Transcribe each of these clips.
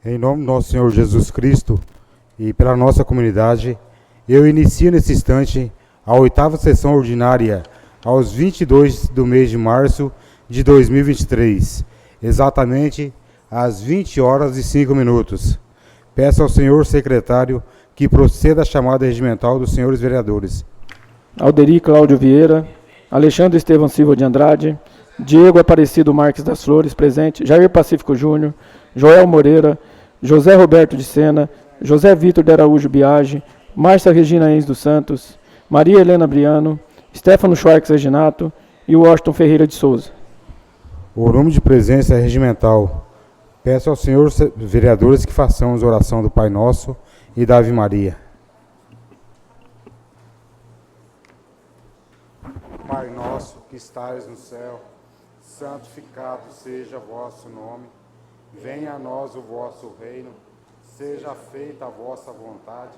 Em nome do nosso Senhor Jesus Cristo e pela nossa comunidade, eu inicio nesse instante a 8ª sessão ordinária aos 22 do mês de março de 2023, exatamente às 20h05. Peço ao senhor secretário que proceda à chamada regimental dos senhores vereadores. Alderi Cláudio Vieira, Alexandre Estevão Silva de Andrade, Diego Aparecido Marques das Flores, presente, Jair Pacífico Júnior, Joel Moreira, José Roberto de Sena, José Vitor de Araújo Biagi, Márcia Regina Enz dos Santos, Maria Helena Briano, Stefano Schwartz Reginato e Washington Ferreira de Souza. O número de presença é regimental. Peço aos senhores vereadores que façamos oração do Pai Nosso e da Ave Maria. Pai nosso que estais no céu, santificado seja o vosso nome. Venha a nós o vosso reino, seja feita a vossa vontade,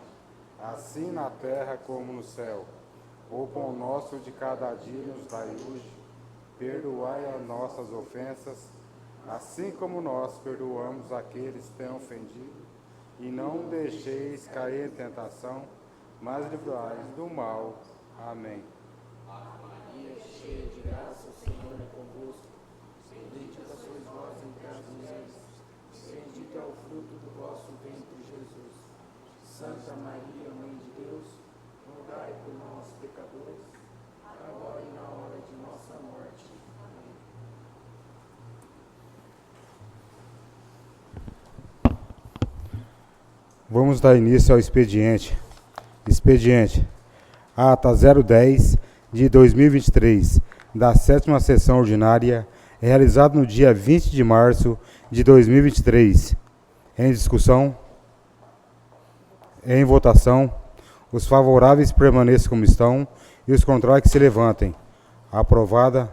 assim na terra como no céu. O pão nosso de cada dia nos dai hoje, perdoai as nossas ofensas, assim como nós perdoamos aqueles que têm ofendido, e não deixeis cair em tentação, mas livrai-nos do mal. Amém. Ave Maria, cheia de graça, o Senhor é convosco. Bendita sois vós entre as mulheres, bendito é o fruto do vosso ventre, Jesus. Santa Maria, Mãe de Deus, rogai por nós, pecadores, agora e na hora de nossa morte. Amém. Vamos dar início ao expediente. Expediente. Ata 010 de 2023, da 7ª sessão ordinária, realizado no dia 20 de março de 2023. Em discussão? Em votação? Os favoráveis permaneçam como estão e os contrários que se levantem. Aprovada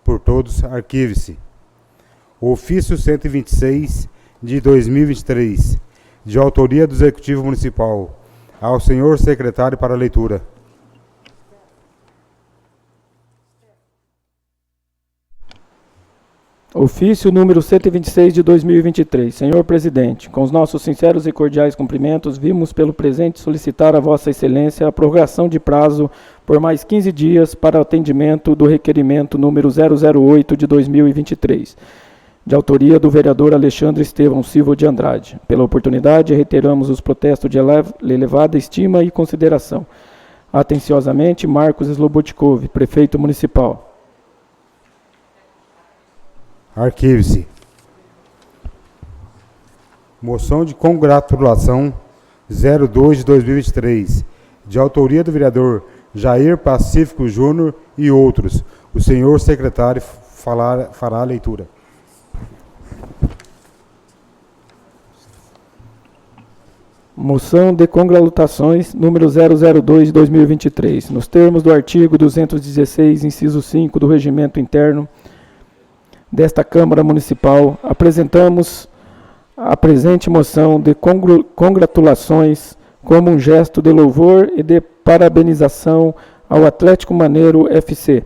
por todos, arquive-se. Ofício 126 de 2023, de autoria do Executivo Municipal. Ao senhor secretário para leitura. Ofício número 126 de 2023. Senhor Presidente, com os nossos sinceros e cordiais cumprimentos, vimos pelo presente solicitar a Vossa Excelência a prorrogação de prazo por mais 15 dias para o atendimento do requerimento número 008 de 2023, de autoria do vereador Alexandre Estevão Silva de Andrade. Pela oportunidade, reiteramos os protestos de elevada estima e consideração. Atenciosamente, Marcos Slobotkov, prefeito municipal. Arquive-se. Moção de congratulação 02 de 2023, de autoria do vereador Jair Pacífico Júnior e outros. O senhor secretário fará a leitura. Moção de congratulações número 002 de 2023. Nos termos do artigo 216, inciso 5 do Regimento Interno desta Câmara Municipal, apresentamos a presente moção de congratulações como um gesto de louvor e de parabenização ao Atlético Maneiro FC,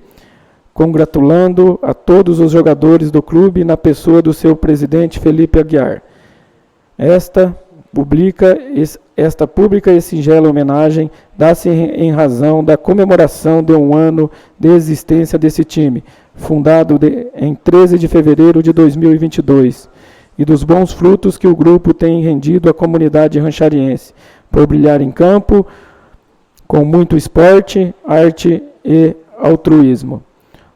congratulando a todos os jogadores do clube na pessoa do seu presidente Felipe Aguiar. Esta pública e singela homenagem dá-se em razão da comemoração de um ano de existência desse time, fundado em 13 de fevereiro de 2022, e dos bons frutos que o grupo tem rendido à comunidade ranchariense, por brilhar em campo com muito esporte, arte e altruísmo.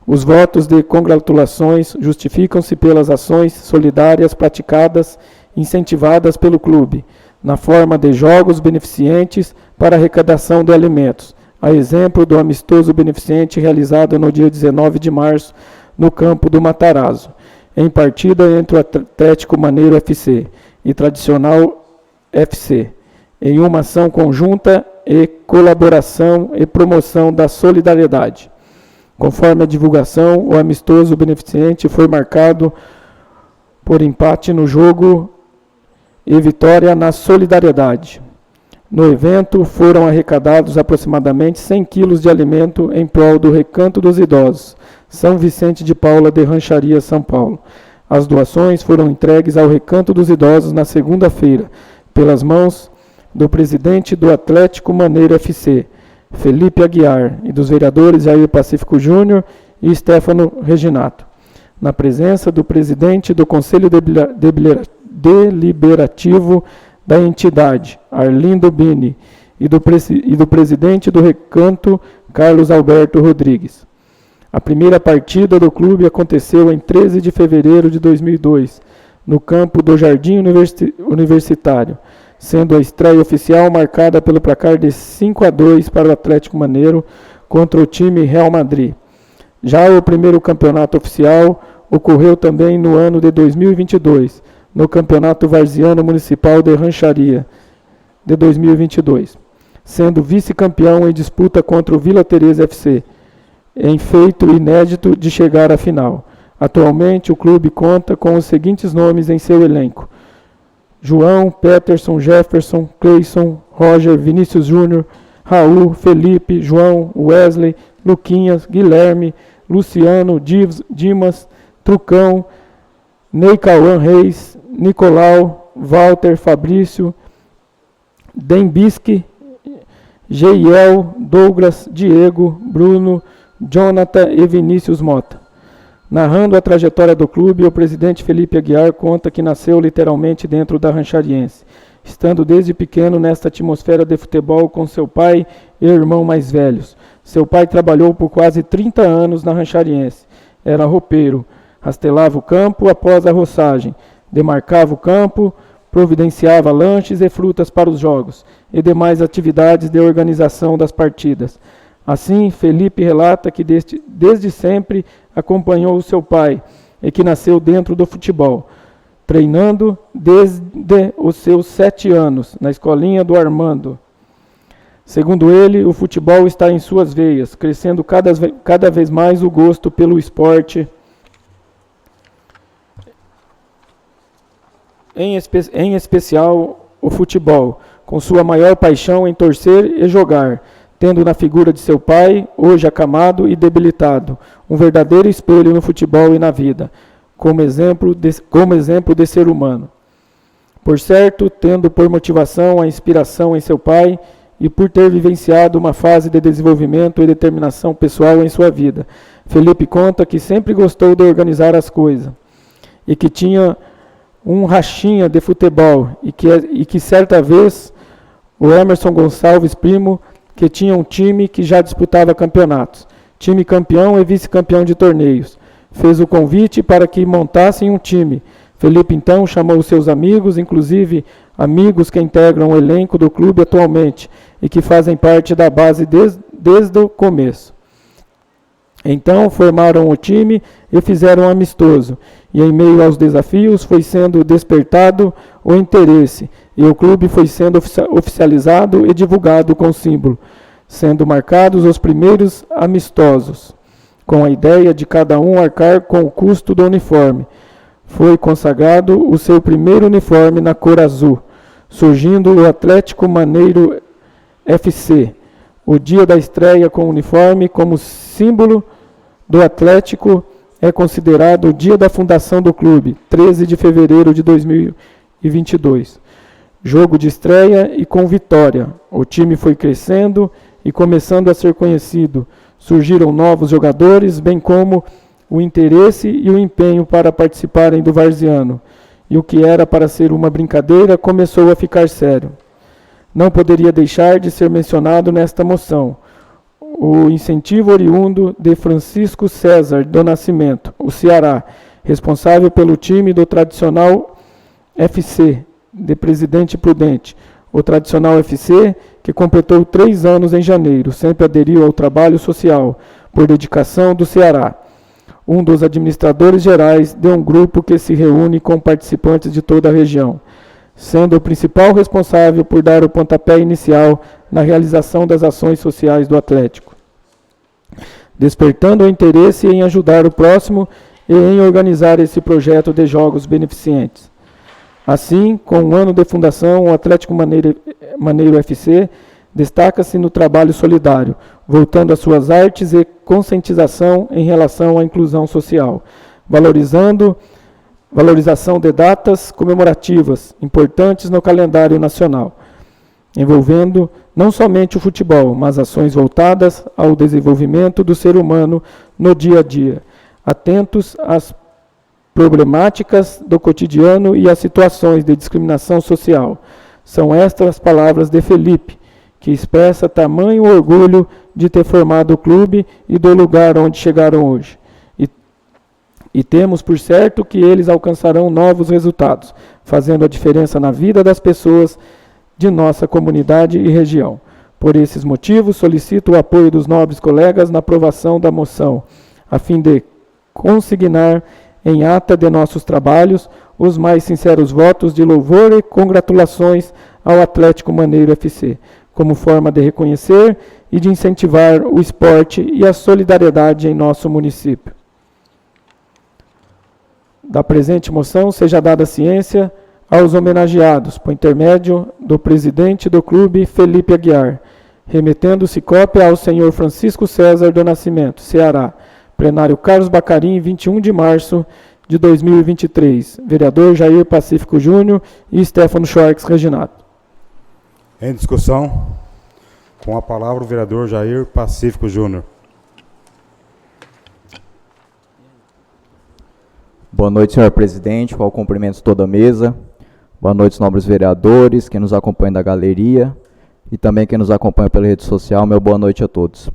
Os votos de congratulações justificam-se pelas ações solidárias praticadas e incentivadas pelo clube, na forma de jogos beneficentes para arrecadação de alimentos, a exemplo do amistoso beneficente realizado no dia 19 de março no campo do Matarazzo, em partida entre o Atlético Maneiro FC e Tradicional FC, em uma ação conjunta e colaboração e promoção da solidariedade. Conforme a divulgação, o amistoso beneficente foi marcado por empate no jogo e vitória na solidariedade. No evento, foram arrecadados aproximadamente 100 quilos de alimento em prol do Recanto dos Idosos, São Vicente de Paula de Rancharia, São Paulo. As doações foram entregues ao Recanto dos Idosos na segunda-feira, pelas mãos do presidente do Atlético Maneiro FC, Felipe Aguiar, e dos vereadores Jair Pacífico Júnior e Stefano Reginato, na presença do presidente do Conselho Deliberativo da entidade, Arlindo Bini, e do presidente do Recanto, Carlos Alberto Rodrigues. A primeira partida do clube aconteceu em 13 de fevereiro de 2002, no campo do Jardim Universitário, sendo a estreia oficial marcada pelo placar de 5-2 para o Atlético Maneiro contra o time Real Madrid. Já o primeiro campeonato oficial ocorreu também no ano de 2022, no Campeonato Varziano Municipal de Rancharia de 2022, sendo vice-campeão em disputa contra o Vila Teresa FC, em feito inédito de chegar à final. Atualmente, o clube conta com os seguintes nomes em seu elenco: João, Peterson, Jefferson, Cleison, Roger, Vinícius Júnior, Raul, Felipe, João, Wesley, Luquinhas, Guilherme, Luciano, Dimas, Trucão, Ney Cauã Reis, Nicolau, Walter, Fabrício, Dembisque, Geiel, Douglas, Diego, Bruno, Jonathan e Vinícius Mota. Narrando a trajetória do clube, o presidente Felipe Aguiar conta que nasceu literalmente dentro da Ranchariense, estando desde pequeno nesta atmosfera de futebol com seu pai e irmão mais velhos. Seu pai trabalhou por quase 30 anos na Ranchariense. Era roupeiro, rastelava o campo após a roçagem, demarcava o campo, providenciava lanches e frutas para os jogos e demais atividades de organização das partidas. Assim, Felipe relata que desde sempre acompanhou o seu pai e que nasceu dentro do futebol, treinando desde os seus 7 anos na escolinha do Armando. Segundo ele, o futebol está em suas veias, crescendo cada vez mais o gosto pelo esporte, em especial o futebol, com sua maior paixão em torcer e jogar, tendo na figura de seu pai, hoje acamado e debilitado, um verdadeiro espelho no futebol e na vida, como exemplo de ser humano. Por certo, tendo por motivação a inspiração em seu pai e por ter vivenciado uma fase de desenvolvimento e determinação pessoal em sua vida, Felipe conta que sempre gostou de organizar as coisas e que tinha um rachinha de futebol e que certa vez o Emerson Gonçalves, primo, que tinha um time que já disputava campeonatos, time campeão e vice-campeão de torneios, fez o convite para que montassem um time. Felipe então chamou seus amigos, inclusive amigos que integram o elenco do clube atualmente e que fazem parte da base desde o começo. Então formaram o time e fizeram um amistoso, e em meio aos desafios foi sendo despertado o interesse, e o clube foi sendo oficializado e divulgado com símbolo, sendo marcados os primeiros amistosos, com a ideia de cada um arcar com o custo do uniforme. Foi consagrado o seu primeiro uniforme na cor azul, surgindo o Atlético Maneiro FC. O dia da estreia com o uniforme como símbolo do Atlético é considerado o dia da fundação do clube, 13 de fevereiro de 2022. Jogo de estreia e com vitória. O time foi crescendo e começando a ser conhecido. Surgiram novos jogadores, bem como o interesse e o empenho para participarem do Varziano. E o que era para ser uma brincadeira começou a ficar sério. Não poderia deixar de ser mencionado nesta moção o incentivo oriundo de Francisco César do Nascimento, o Ceará, responsável pelo time do Tradicional FC, de Presidente Prudente. O Tradicional FC, que completou 3 anos em janeiro, sempre aderiu ao trabalho social, por dedicação do Ceará. Um dos administradores gerais de um grupo que se reúne com participantes de toda a região, sendo o principal responsável por dar o pontapé inicial na realização das ações sociais do Atlético, despertando o interesse em ajudar o próximo e em organizar esse projeto de jogos beneficentes. Assim, com um ano de fundação, o Atlético Maneiro FC destaca-se no trabalho solidário, voltando às suas artes e conscientização em relação à inclusão social, valorizando valorização de datas comemorativas importantes no calendário nacional, envolvendo não somente o futebol, mas ações voltadas ao desenvolvimento do ser humano no dia a dia, atentos às problemáticas do cotidiano e às situações de discriminação social. São estas as palavras de Felipe, que expressa tamanho orgulho de ter formado o clube e do lugar onde chegaram hoje. E temos por certo que eles alcançarão novos resultados, fazendo a diferença na vida das pessoas de nossa comunidade e região. Por esses motivos, solicito o apoio dos nobres colegas na aprovação da moção, a fim de consignar em ata de nossos trabalhos os mais sinceros votos de louvor e congratulações ao Atlético Maneiro FC, como forma de reconhecer e de incentivar o esporte e a solidariedade em nosso município. Da presente moção seja dada ciência aos homenageados, por intermédio do presidente do clube, Felipe Aguiar, remetendo-se cópia ao senhor Francisco César do Nascimento, Ceará, plenário Carlos Bacarim, 21 de março de 2023, vereador Jair Pacífico Júnior e Stefano Schwartz Reginato. Em discussão, com a palavra o vereador Jair Pacífico Júnior. Boa noite, senhor presidente, com o cumprimento de toda a mesa. Boa noite, nobres vereadores, quem nos acompanha da galeria e também quem nos acompanha pela rede social. Meu boa noite a todos.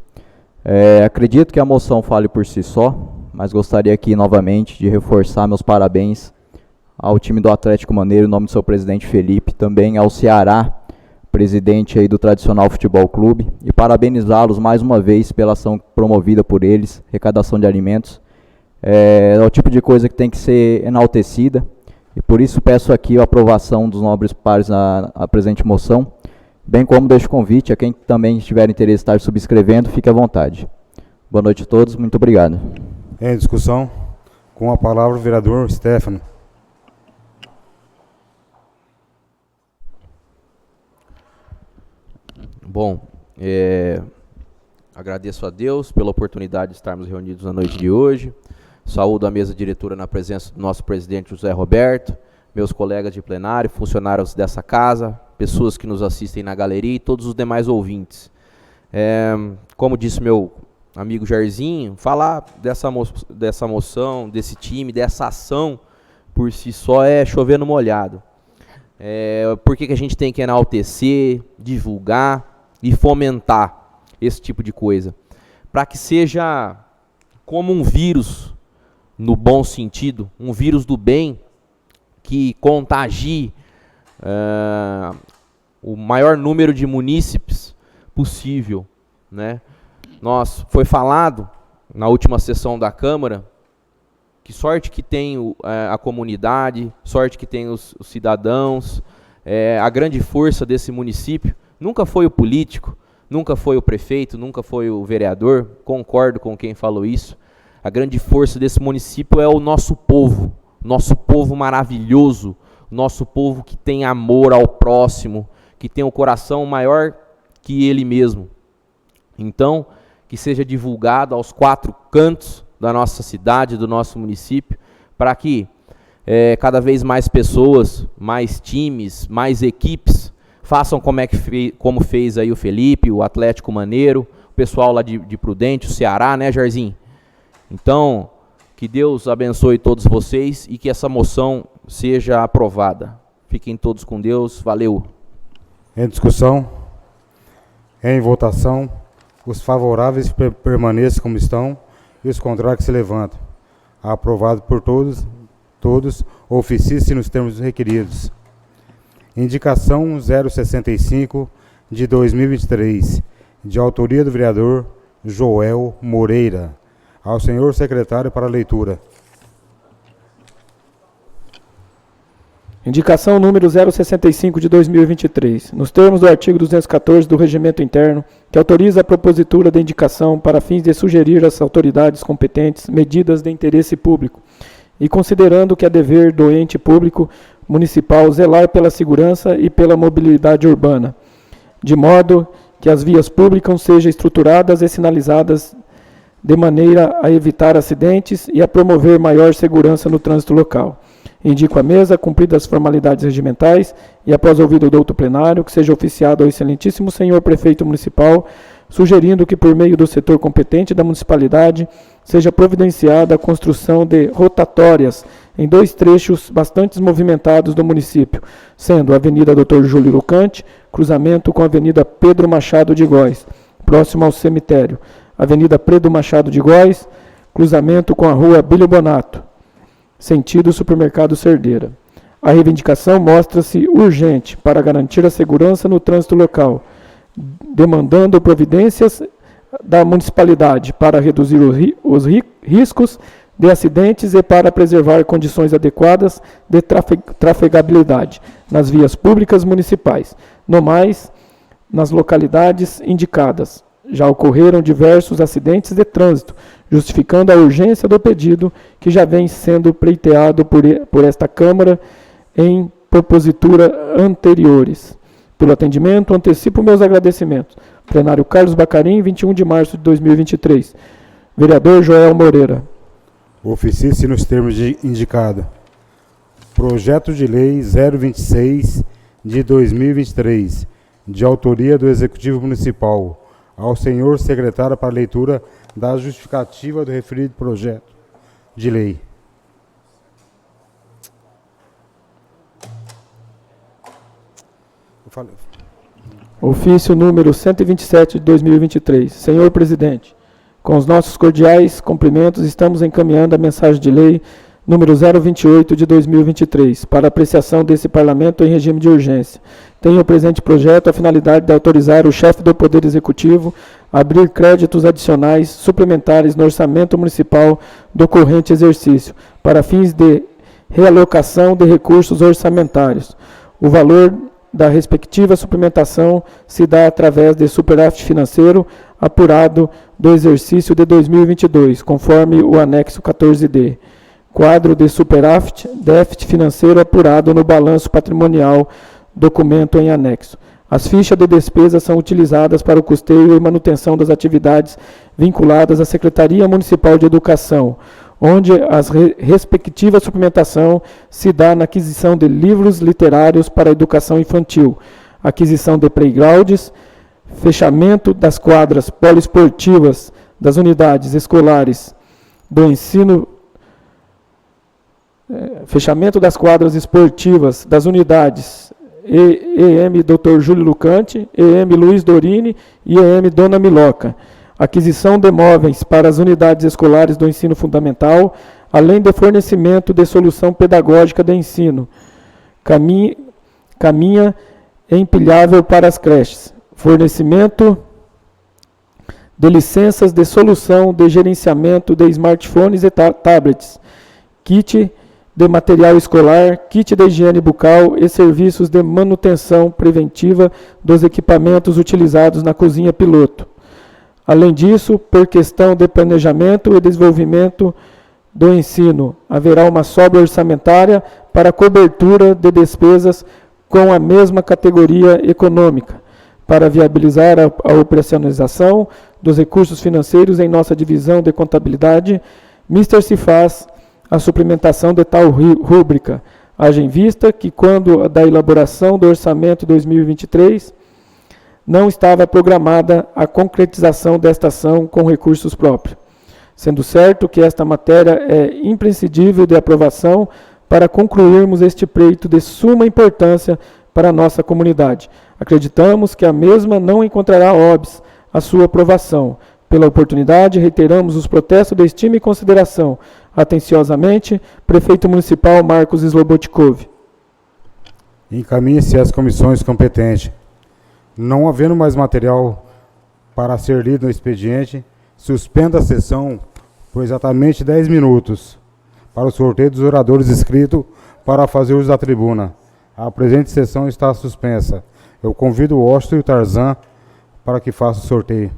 Acredito que a moção fale por si só, mas gostaria aqui novamente de reforçar meus parabéns ao time do Atlético Maneiro, em nome do seu presidente Felipe, também ao Ceará, presidente aí do Tradicional Futebol Clube, e parabenizá-los mais uma vez pela ação promovida por eles, arrecadação de alimentos. É o tipo de coisa que tem que ser enaltecida, e por isso peço aqui a aprovação dos nobres pares na presente moção, bem como deixo convite a quem também tiver interesse em estar subscrevendo, fique à vontade. Boa noite a todos, muito obrigado. Em discussão, com a palavra o vereador Stefano. Bom, agradeço a Deus pela oportunidade de estarmos reunidos na noite de hoje. Saúdo a mesa diretora na presença do nosso presidente José Roberto, meus colegas de plenário, funcionários dessa casa, pessoas que nos assistem na galeria e todos os demais ouvintes. Como disse meu amigo Jairzinho, falar dessa moção, desse time, dessa ação, por si só é chover no molhado. Por que a gente tem que enaltecer, divulgar e fomentar esse tipo de coisa? Para que seja como um vírus, no bom sentido, um vírus do bem, que contagie o maior número de munícipes possível, né? Foi falado na última sessão da Câmara que sorte que tem a comunidade, sorte que tem os cidadãos, a grande força desse município nunca foi o político, nunca foi o prefeito, nunca foi o vereador, concordo com quem falou isso. A grande força desse município é o nosso povo maravilhoso, nosso povo que tem amor ao próximo, que tem o coração maior que ele mesmo. Então, que seja divulgado aos 4 cantos da nossa cidade, do nosso município, para que cada vez mais pessoas, mais times, mais equipes, façam como fez aí o Felipe, o Atlético Maneiro, o pessoal lá de Prudente, o Ceará, né, Jairzinho? Então, que Deus abençoe todos vocês e que essa moção seja aprovada. Fiquem todos com Deus. Valeu. Em discussão, em votação, os favoráveis permaneçam como estão e os contrários que se levantam. Aprovado por todos, oficie-se nos termos requeridos. Indicação 065 de 2023, de autoria do vereador Joel Moreira. Ao senhor secretário para leitura. Indicação número 065 de 2023. Nos termos do artigo 214 do Regimento Interno, que autoriza a propositura da indicação para fins de sugerir às autoridades competentes medidas de interesse público, e considerando que é dever do ente público municipal zelar pela segurança e pela mobilidade urbana, de modo que as vias públicas sejam estruturadas e sinalizadas de maneira a evitar acidentes e a promover maior segurança no trânsito local. Indico a mesa, cumpridas as formalidades regimentais, e após ouvido o douto plenário, que seja oficiado ao excelentíssimo senhor prefeito municipal, sugerindo que, por meio do setor competente da municipalidade, seja providenciada a construção de rotatórias em 2 trechos bastante movimentados do município, sendo a Avenida Dr. Júlio Lucante, cruzamento com a Avenida Pedro Machado de Góes, próximo ao cemitério, Avenida Pedro Machado de Góes, cruzamento com a Rua Bílio Bonato, sentido Supermercado Cerdeira. A reivindicação mostra-se urgente para garantir a segurança no trânsito local, demandando providências da municipalidade para reduzir os riscos de acidentes e para preservar condições adequadas de trafegabilidade nas vias públicas municipais. No mais, nas localidades indicadas, já ocorreram diversos acidentes de trânsito, justificando a urgência do pedido que já vem sendo pleiteado por esta Câmara em propositura anteriores. Pelo atendimento, antecipo meus agradecimentos. Plenário Carlos Bacarim, 21 de março de 2023. Vereador Joel Moreira. Oficie-se nos termos indicado. Projeto de Lei 026 de 2023, de autoria do Executivo Municipal, ao senhor secretário para leitura da justificativa do referido projeto de lei. Ofício número 127 de 2023. Senhor Presidente, com os nossos cordiais cumprimentos, estamos encaminhando a mensagem de lei número 028 de 2023 para apreciação desse Parlamento em regime de urgência. Tem o presente projeto a finalidade de autorizar o chefe do Poder Executivo a abrir créditos adicionais suplementares no orçamento municipal do corrente exercício para fins de realocação de recursos orçamentários. O valor da respectiva suplementação se dá através de superávit financeiro apurado do exercício de 2022, conforme o anexo 14D. Quadro de superávit, déficit financeiro apurado no balanço patrimonial, documento em anexo. As fichas de despesa são utilizadas para o custeio e manutenção das atividades vinculadas à Secretaria Municipal de Educação, onde a respectiva suplementação se dá na aquisição de livros literários para a educação infantil, aquisição de playgrounds, fechamento das quadras poliesportivas das unidades escolares do ensino, fechamento das quadras esportivas das unidades EM Dr. Júlio Lucante, EM Luiz Dorini e EM Dona Miloca. Aquisição de móveis para as unidades escolares do ensino fundamental, além de fornecimento de solução pedagógica de ensino. Caminha empilhável para as creches. Fornecimento de licenças de solução de gerenciamento de smartphones e tablets. Kit de material escolar, kit de higiene bucal e serviços de manutenção preventiva dos equipamentos utilizados na cozinha piloto. Além disso, por questão de planejamento e desenvolvimento do ensino, haverá uma sobra orçamentária para cobertura de despesas com a mesma categoria econômica, para viabilizar a operacionalização dos recursos financeiros em nossa divisão de contabilidade. Se faz a suplementação de tal rúbrica, haja em vista que, quando da elaboração do orçamento 2023, não estava programada a concretização desta ação com recursos próprios, sendo certo que esta matéria é imprescindível de aprovação para concluirmos este pleito de suma importância para a nossa comunidade. Acreditamos que a mesma não encontrará óbice à sua aprovação. Pela oportunidade, reiteramos os protestos de estima e consideração. Atenciosamente, Prefeito Municipal Marcos Slobotkov. Encaminhe-se às comissões competentes. Não havendo mais material para ser lido no expediente, suspenda a sessão por exatamente 10 minutos para o sorteio dos oradores inscritos para fazer uso da tribuna. A presente sessão está suspensa. Eu convido o Washington e o Tarzan para que faça o sorteio.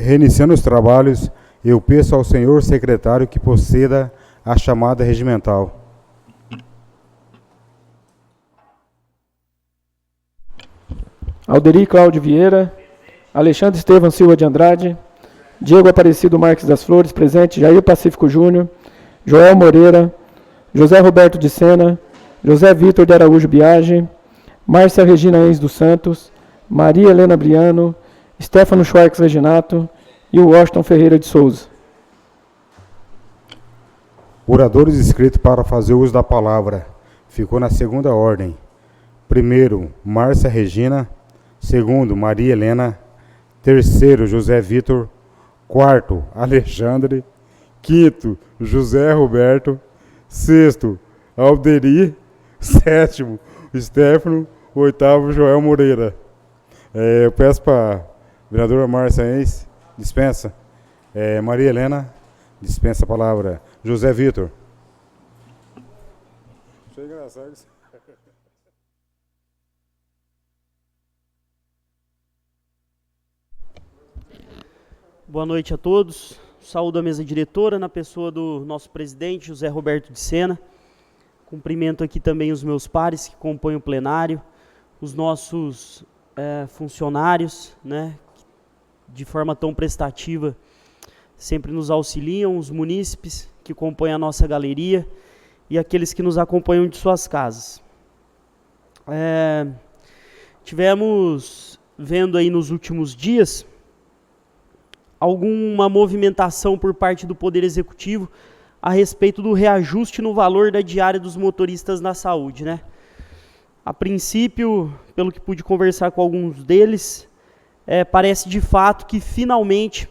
Reiniciando os trabalhos, eu peço ao senhor secretário que proceda à chamada regimental. Alderi Cláudio Vieira, Alexandre Estevam Silva de Andrade, Diego Aparecido Marques das Flores, presente, Jair Pacífico Júnior, Joel Moreira, José Roberto de Sena, José Vitor de Araújo Biagi, Márcia Regina Enz dos Santos, Maria Helena Briano, Stefano Schwartz Reginato e Washington Ferreira de Souza. Oradores inscritos para fazer uso da palavra. Ficou na segunda ordem. Primeiro, Márcia Regina. Segundo, Maria Helena. Terceiro, José Vitor. Quarto, Alexandre. Quinto, José Roberto. Sexto, Alderi. Sétimo, Stefano. Oitavo, Joel Moreira. Eu peço para a vereadora Márcia Enz, dispensa. Maria Helena, dispensa a palavra. José Vitor. Achei engraçado isso. Boa noite a todos. Saúdo a mesa diretora, na pessoa do nosso presidente, José Roberto de Sena. Cumprimento aqui também os meus pares que compõem o plenário, os nossos funcionários, né, que de forma tão prestativa sempre nos auxiliam, os munícipes que compõem a nossa galeria e aqueles que nos acompanham de suas casas. Tivemos vendo aí nos últimos dias alguma movimentação por parte do Poder Executivo a respeito do reajuste no valor da diária dos motoristas na saúde, né? A princípio, pelo que pude conversar com alguns deles, parece de fato que finalmente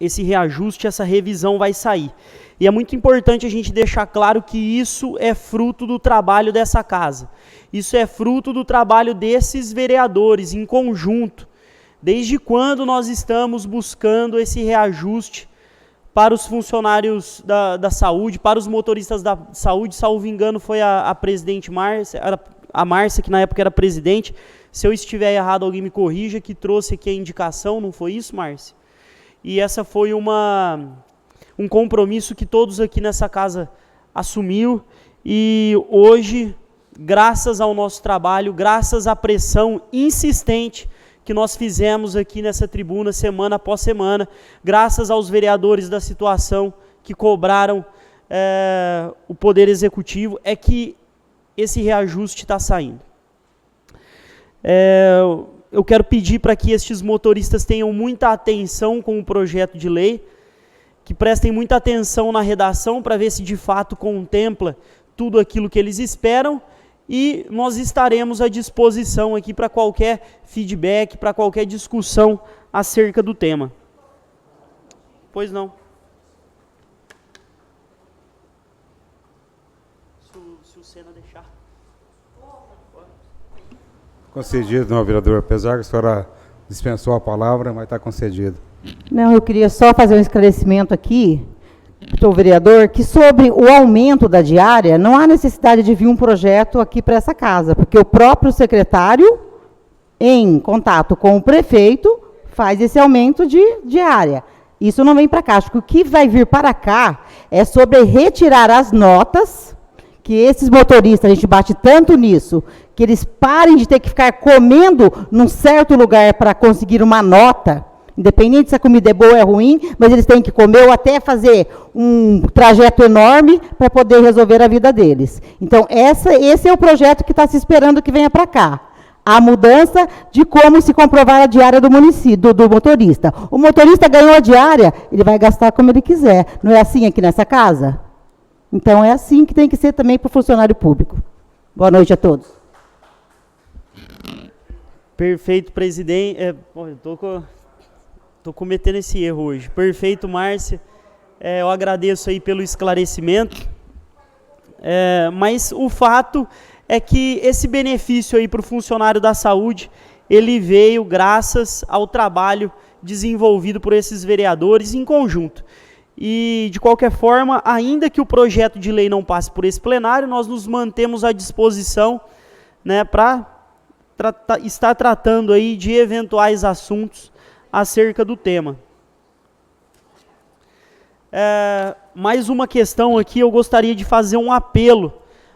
esse reajuste, essa revisão vai sair. E é muito importante a gente deixar claro que isso é fruto do trabalho dessa casa. Isso é fruto do trabalho desses vereadores em conjunto. Desde quando nós estamos buscando esse reajuste para os funcionários da saúde, para os motoristas da saúde, salvo engano, foi a presidente Márcia, a Márcia, que na época era presidente. Se eu estiver errado, alguém me corrija, que trouxe aqui a indicação, não foi isso, Márcia? E essa foi um compromisso que todos aqui nessa casa assumiu, e hoje, graças ao nosso trabalho, graças à pressão insistente que nós fizemos aqui nessa tribuna semana após semana, graças aos vereadores da situação que cobraram o Poder Executivo, é que esse reajuste está saindo. Eu quero pedir para que estes motoristas tenham muita atenção com o projeto de lei, que prestem muita atenção na redação para ver se de fato contempla tudo aquilo que eles esperam, e nós estaremos à disposição aqui para qualquer feedback, para qualquer discussão acerca do tema. Pois não. Se o Sena deixar. Concedido, não, vereador. Apesar que a senhora dispensou a palavra, mas está concedido. Não, eu queria só fazer um esclarecimento aqui, para o vereador, que sobre o aumento da diária, não há necessidade de vir um projeto aqui para essa casa, porque o próprio secretário, em contato com o prefeito, faz esse aumento de diária. Isso não vem para cá. Acho que o que vai vir para cá é sobre retirar as notas, que esses motoristas, a gente bate tanto nisso, que eles parem de ter que ficar comendo num certo lugar para conseguir uma nota, independente se a comida é boa ou é ruim, mas eles têm que comer ou até fazer um trajeto enorme para poder resolver a vida deles. Então, esse é o projeto que está se esperando que venha para cá. A mudança de como se comprovar a diária do município, do motorista. O motorista ganhou a diária, ele vai gastar como ele quiser. Não é assim aqui nessa casa? Então, é assim que tem que ser também para o funcionário público. Boa noite a todos. Perfeito, presidente. Eu estou cometendo esse erro hoje. Perfeito, Márcia. Eu agradeço aí pelo esclarecimento. Mas o fato é que esse benefício aí para o funcionário da saúde, ele veio graças ao trabalho desenvolvido por esses vereadores em conjunto. E, de qualquer forma, ainda que o projeto de lei não passe por esse plenário, nós nos mantemos à disposição, né, para estar tratando aí de eventuais assuntos acerca do tema. Mais uma questão aqui, eu gostaria de fazer um apelo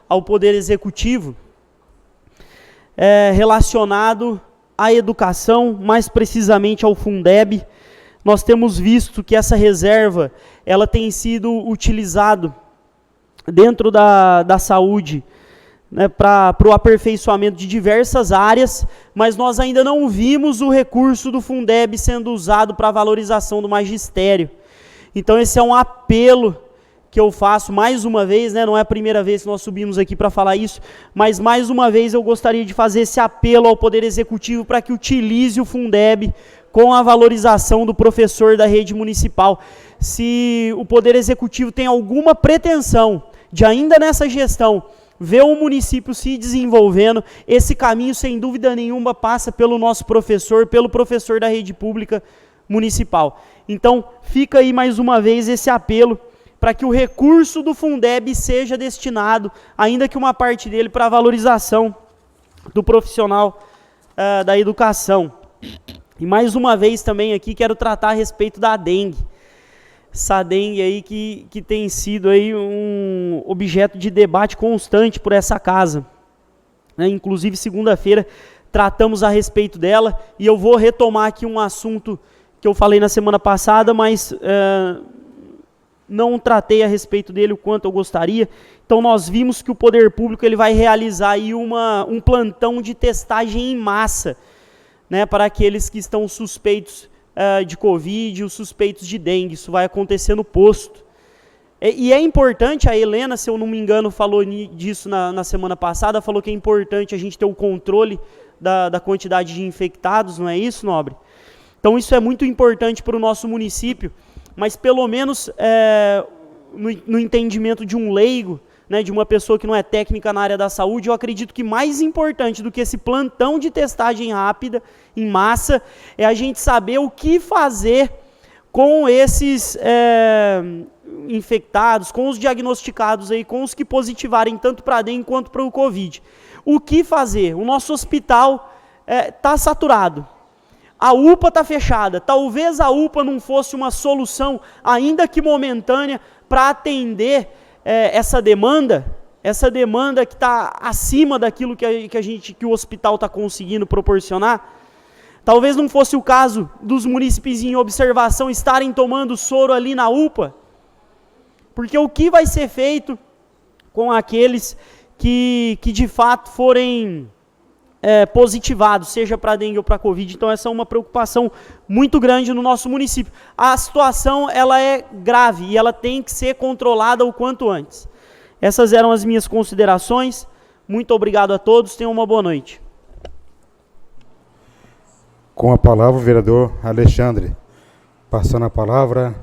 ao Poder Executivo relacionado à educação, mais precisamente ao Fundeb. Nós temos visto que essa reserva ela tem sido utilizada dentro da saúde, né, para o aperfeiçoamento de diversas áreas, mas nós ainda não vimos o recurso do Fundeb sendo usado para a valorização do magistério. Então esse é um apelo que eu faço mais uma vez, né, não é a primeira vez que nós subimos aqui para falar isso, mas mais uma vez eu gostaria de fazer esse apelo ao Poder Executivo para que utilize o Fundeb com a valorização do professor da rede municipal. Se o Poder Executivo tem alguma pretensão de ainda nessa gestão ver o município se desenvolvendo, esse caminho sem dúvida nenhuma passa pelo nosso professor, pelo professor da rede pública municipal. Então fica aí mais uma vez esse apelo para que o recurso do Fundeb seja destinado, ainda que uma parte dele, para a valorização do profissional da educação. E mais uma vez também aqui quero tratar a respeito da dengue. Essa dengue aí que tem sido aí um objeto de debate constante por essa casa. Inclusive segunda-feira tratamos a respeito dela e eu vou retomar aqui um assunto que eu falei na semana passada, mas não tratei a respeito dele o quanto eu gostaria. Então nós vimos que o poder público ele vai realizar aí um plantão de testagem em massa, né, para aqueles que estão suspeitos de Covid, os suspeitos de dengue. Isso vai acontecer no posto. E é importante, a Helena, se eu não me engano, falou disso na semana passada, falou que é importante a gente ter o controle da quantidade de infectados, não é isso, Nobre? Então isso é muito importante para o nosso município, mas pelo menos no entendimento de um leigo, né, de uma pessoa que não é técnica na área da saúde, eu acredito que mais importante do que esse plantão de testagem rápida, em massa, é a gente saber o que fazer com esses infectados, com os diagnosticados, aí, com os que positivarem tanto para a dengue quanto para o Covid. O que fazer? O nosso hospital está saturado. A UPA está fechada. Talvez a UPA não fosse uma solução, ainda que momentânea, para atender essa demanda que está acima daquilo que o hospital está conseguindo proporcionar. Talvez não fosse o caso dos munícipes em observação estarem tomando soro ali na UPA, porque o que vai ser feito com aqueles que de fato forem positivados, seja para dengue ou para Covid? Então essa é uma preocupação muito grande no nosso município. A situação ela é grave e ela tem que ser controlada o quanto antes. Essas eram as minhas considerações. Muito obrigado a todos, tenham uma boa noite. Com a palavra o vereador Alexandre. Passando a palavra,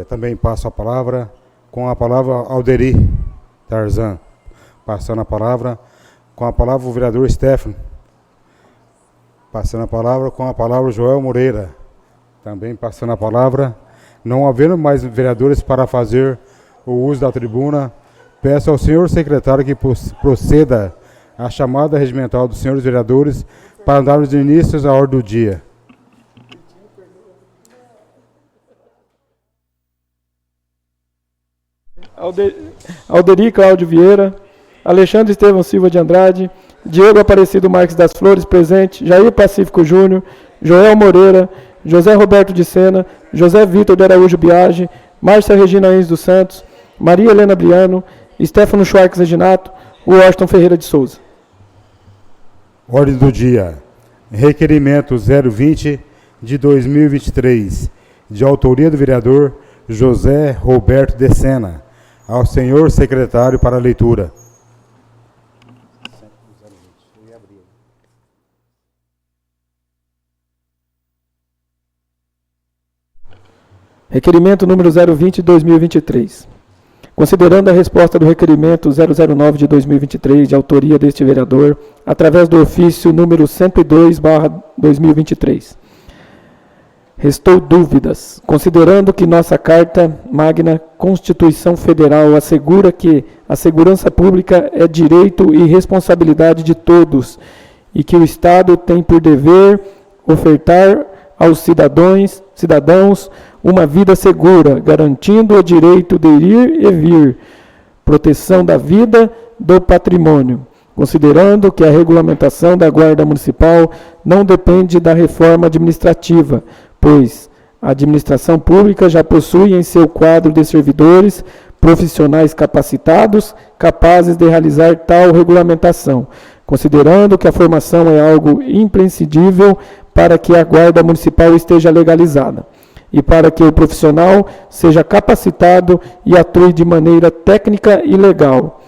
também passo a palavra, com a palavra Alderi Tarzan. Passando a palavra, com a palavra o vereador Stefano. Passando a palavra, com a palavra Joel Moreira. Também passando a palavra. Não havendo mais vereadores para fazer o uso da tribuna, peço ao senhor secretário que proceda à chamada regimental dos senhores vereadores para darmos início à ordem do dia. Alderi Cláudio Vieira, Alexandre Estevão Silva de Andrade, Diego Aparecido Marques das Flores, presente, Jair Pacífico Júnior, Joel Moreira, José Roberto de Sena, José Vitor de Araújo Biagi, Márcia Regina Enzo dos Santos, Maria Helena Briano, Stefano Schwartz Reginato, Washington Ferreira de Souza. Ordem do dia. Requerimento 020 de 2023, de autoria do vereador José Roberto de Sena, ao senhor secretário para leitura. Requerimento número 020 de 2023. Considerando a resposta do requerimento 009 de 2023, de autoria deste vereador, através do ofício número 102/2023. Restou dúvidas, considerando que nossa Carta Magna Constituição Federal assegura que a segurança pública é direito e responsabilidade de todos, e que o Estado tem por dever ofertar aos cidadãos uma vida segura, garantindo o direito de ir e vir, proteção da vida, do patrimônio, considerando que a regulamentação da Guarda Municipal não depende da reforma administrativa, pois a administração pública já possui em seu quadro de servidores profissionais capacitados, capazes de realizar tal regulamentação, considerando que a formação é algo imprescindível para que a Guarda Municipal esteja legalizada e para que o profissional seja capacitado e atue de maneira técnica e legal,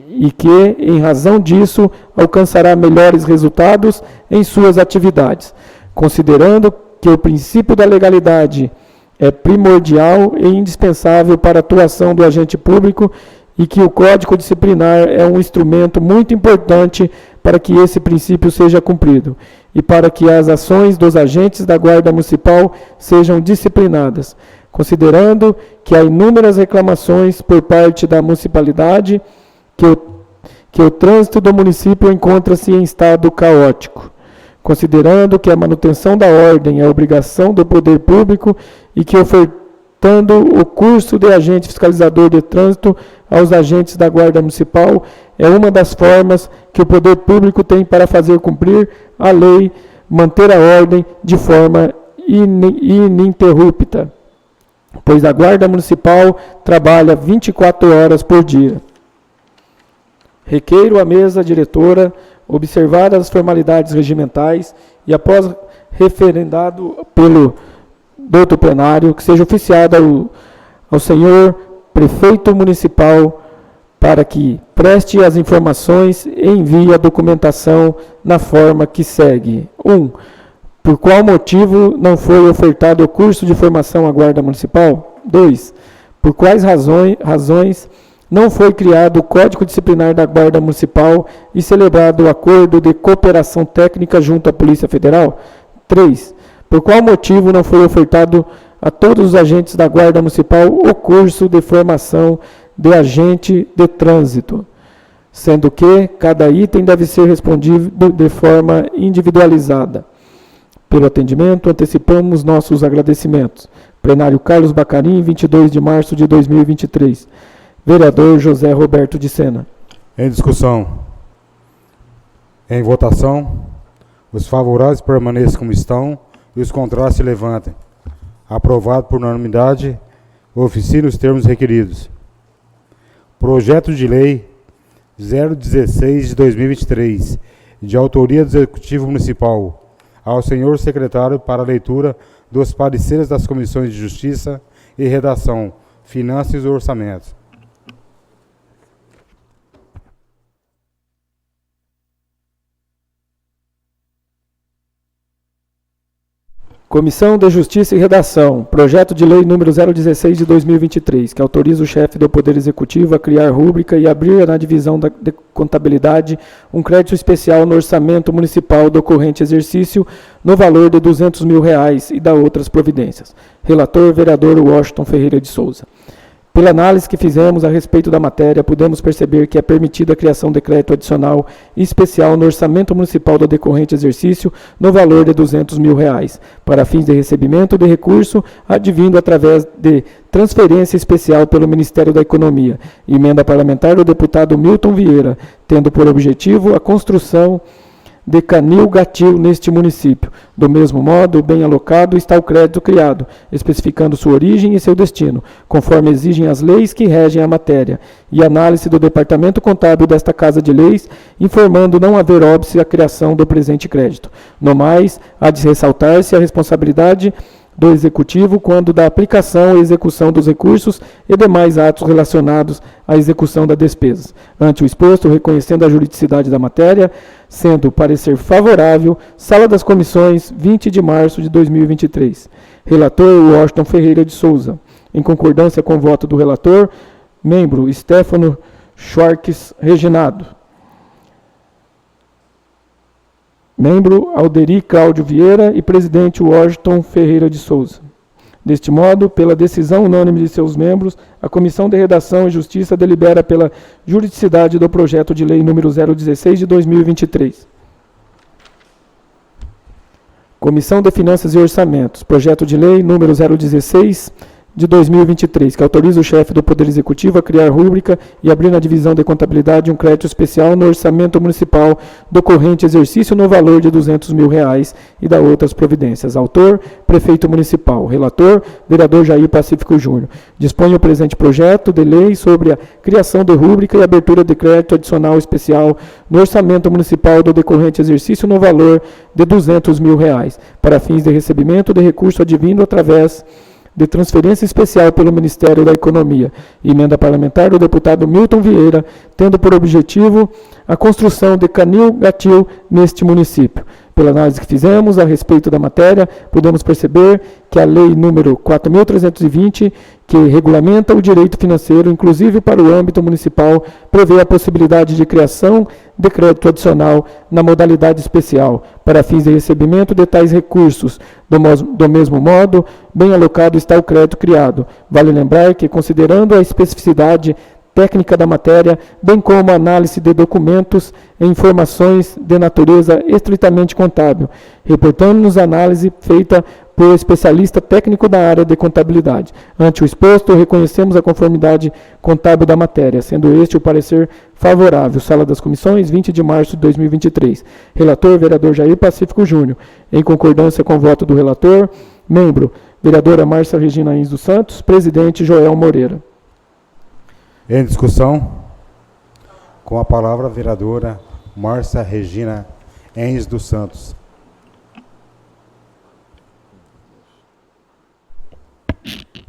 e que, em razão disso, alcançará melhores resultados em suas atividades, considerando que o princípio da legalidade é primordial e indispensável para a atuação do agente público e que o Código Disciplinar é um instrumento muito importante para que esse princípio seja cumprido e para que as ações dos agentes da Guarda Municipal sejam disciplinadas, considerando que há inúmeras reclamações por parte da municipalidade que o trânsito do município encontra-se em estado caótico, considerando que a manutenção da ordem é obrigação do poder público e que ofertando o curso de agente fiscalizador de trânsito aos agentes da Guarda Municipal é uma das formas que o poder público tem para fazer cumprir a lei, manter a ordem de forma ininterrupta, pois a Guarda Municipal trabalha 24 horas por dia. Requeiro à mesa diretora, observadas as formalidades regimentais e após referendado pelo douto plenário, que seja oficiada ao senhor prefeito municipal para que preste as informações e envie a documentação na forma que segue. 1. Por qual motivo não foi ofertado o curso de formação à Guarda Municipal? 2. Por quais razões não foi criado o Código Disciplinar da Guarda Municipal e celebrado o acordo de cooperação técnica junto à Polícia Federal? 3. Por qual motivo não foi ofertado a todos os agentes da Guarda Municipal o curso de formação de agente de trânsito, sendo que cada item deve ser respondido de forma individualizada? Pelo atendimento, antecipamos nossos agradecimentos. Plenário Carlos Bacarim, 22 de março de 2023. Vereador José Roberto de Sena. Em discussão. Em votação. Os favoráveis permaneçam como estão e os contrários se levantem. Aprovado por unanimidade. Oficina os termos requeridos. Projeto de Lei 016 de 2023, de autoria do Executivo Municipal. Ao senhor secretário para a leitura dos pareceres das Comissões de Justiça e Redação, Finanças e Orçamentos. Comissão de Justiça e Redação, projeto de lei número 016 de 2023, que autoriza o chefe do Poder Executivo a criar rúbrica e abrir na divisão de contabilidade um crédito especial no orçamento municipal do corrente exercício no valor de R$200 mil e da outras providências. Relator, vereador Washington Ferreira de Souza. Pela análise que fizemos a respeito da matéria, podemos perceber que é permitida a criação de crédito adicional e especial no orçamento municipal do decorrente exercício no valor de R$200 mil, para fins de recebimento de recurso advindo através de transferência especial pelo Ministério da Economia, emenda parlamentar do deputado Milton Vieira, tendo por objetivo a construção de canil gatil neste município. Do mesmo modo, bem alocado está o crédito criado, especificando sua origem e seu destino, conforme exigem as leis que regem a matéria, e análise do Departamento Contábil desta Casa de Leis, informando não haver óbice à criação do presente crédito. No mais, há de ressaltar-se a responsabilidade do Executivo quando da aplicação e execução dos recursos e demais atos relacionados à execução da despesa. Ante o exposto, reconhecendo a juridicidade da matéria, sendo parecer favorável, Sala das Comissões, 20 de março de 2023. Relator Washington Ferreira de Souza. Em concordância com o voto do relator, membro Stefano Schwartz Reginado. Membro Alderi Cláudio Vieira e presidente Washington Ferreira de Souza. Deste modo, pela decisão unânime de seus membros, a Comissão de Redação e Justiça delibera pela juridicidade do projeto de lei número 016 de 2023. Comissão de Finanças e Orçamentos, projeto de lei número 016 de 2023, que autoriza o chefe do Poder Executivo a criar rúbrica e abrir na divisão de contabilidade um crédito especial no orçamento municipal do corrente exercício no valor de R$200 mil e da outras providências. Autor, Prefeito Municipal. Relator, Vereador Jair Pacífico Júnior. Dispõe o presente projeto de lei sobre a criação de rúbrica e abertura de crédito adicional especial no orçamento municipal do decorrente exercício no valor de R$200 mil, para fins de recebimento de recurso advindo através de transferência especial pelo Ministério da Economia. Emenda parlamentar do deputado Milton Vieira, tendo por objetivo a construção de canil gatil neste município. Pela análise que fizemos a respeito da matéria, podemos perceber que a lei número 4.320, que regulamenta o direito financeiro, inclusive para o âmbito municipal, prevê a possibilidade de criação de crédito adicional na modalidade especial, para fins de recebimento de tais recursos. Do mesmo modo, bem alocado está o crédito criado. Vale lembrar que, considerando a especificidade técnica da matéria, bem como a análise de documentos e informações de natureza estritamente contábil, reportando-nos a análise feita por especialista técnico da área de contabilidade. Ante o exposto, reconhecemos a conformidade contábil da matéria, sendo este o parecer favorável. Sala das Comissões, 20 de março de 2023. Relator, Vereador Jair Pacífico Júnior. Em concordância com o voto do relator, membro, Vereadora Márcia Regina Ins dos Santos. Presidente, Joel Moreira. Em discussão, com a palavra a vereadora Márcia Regina Ins dos Santos.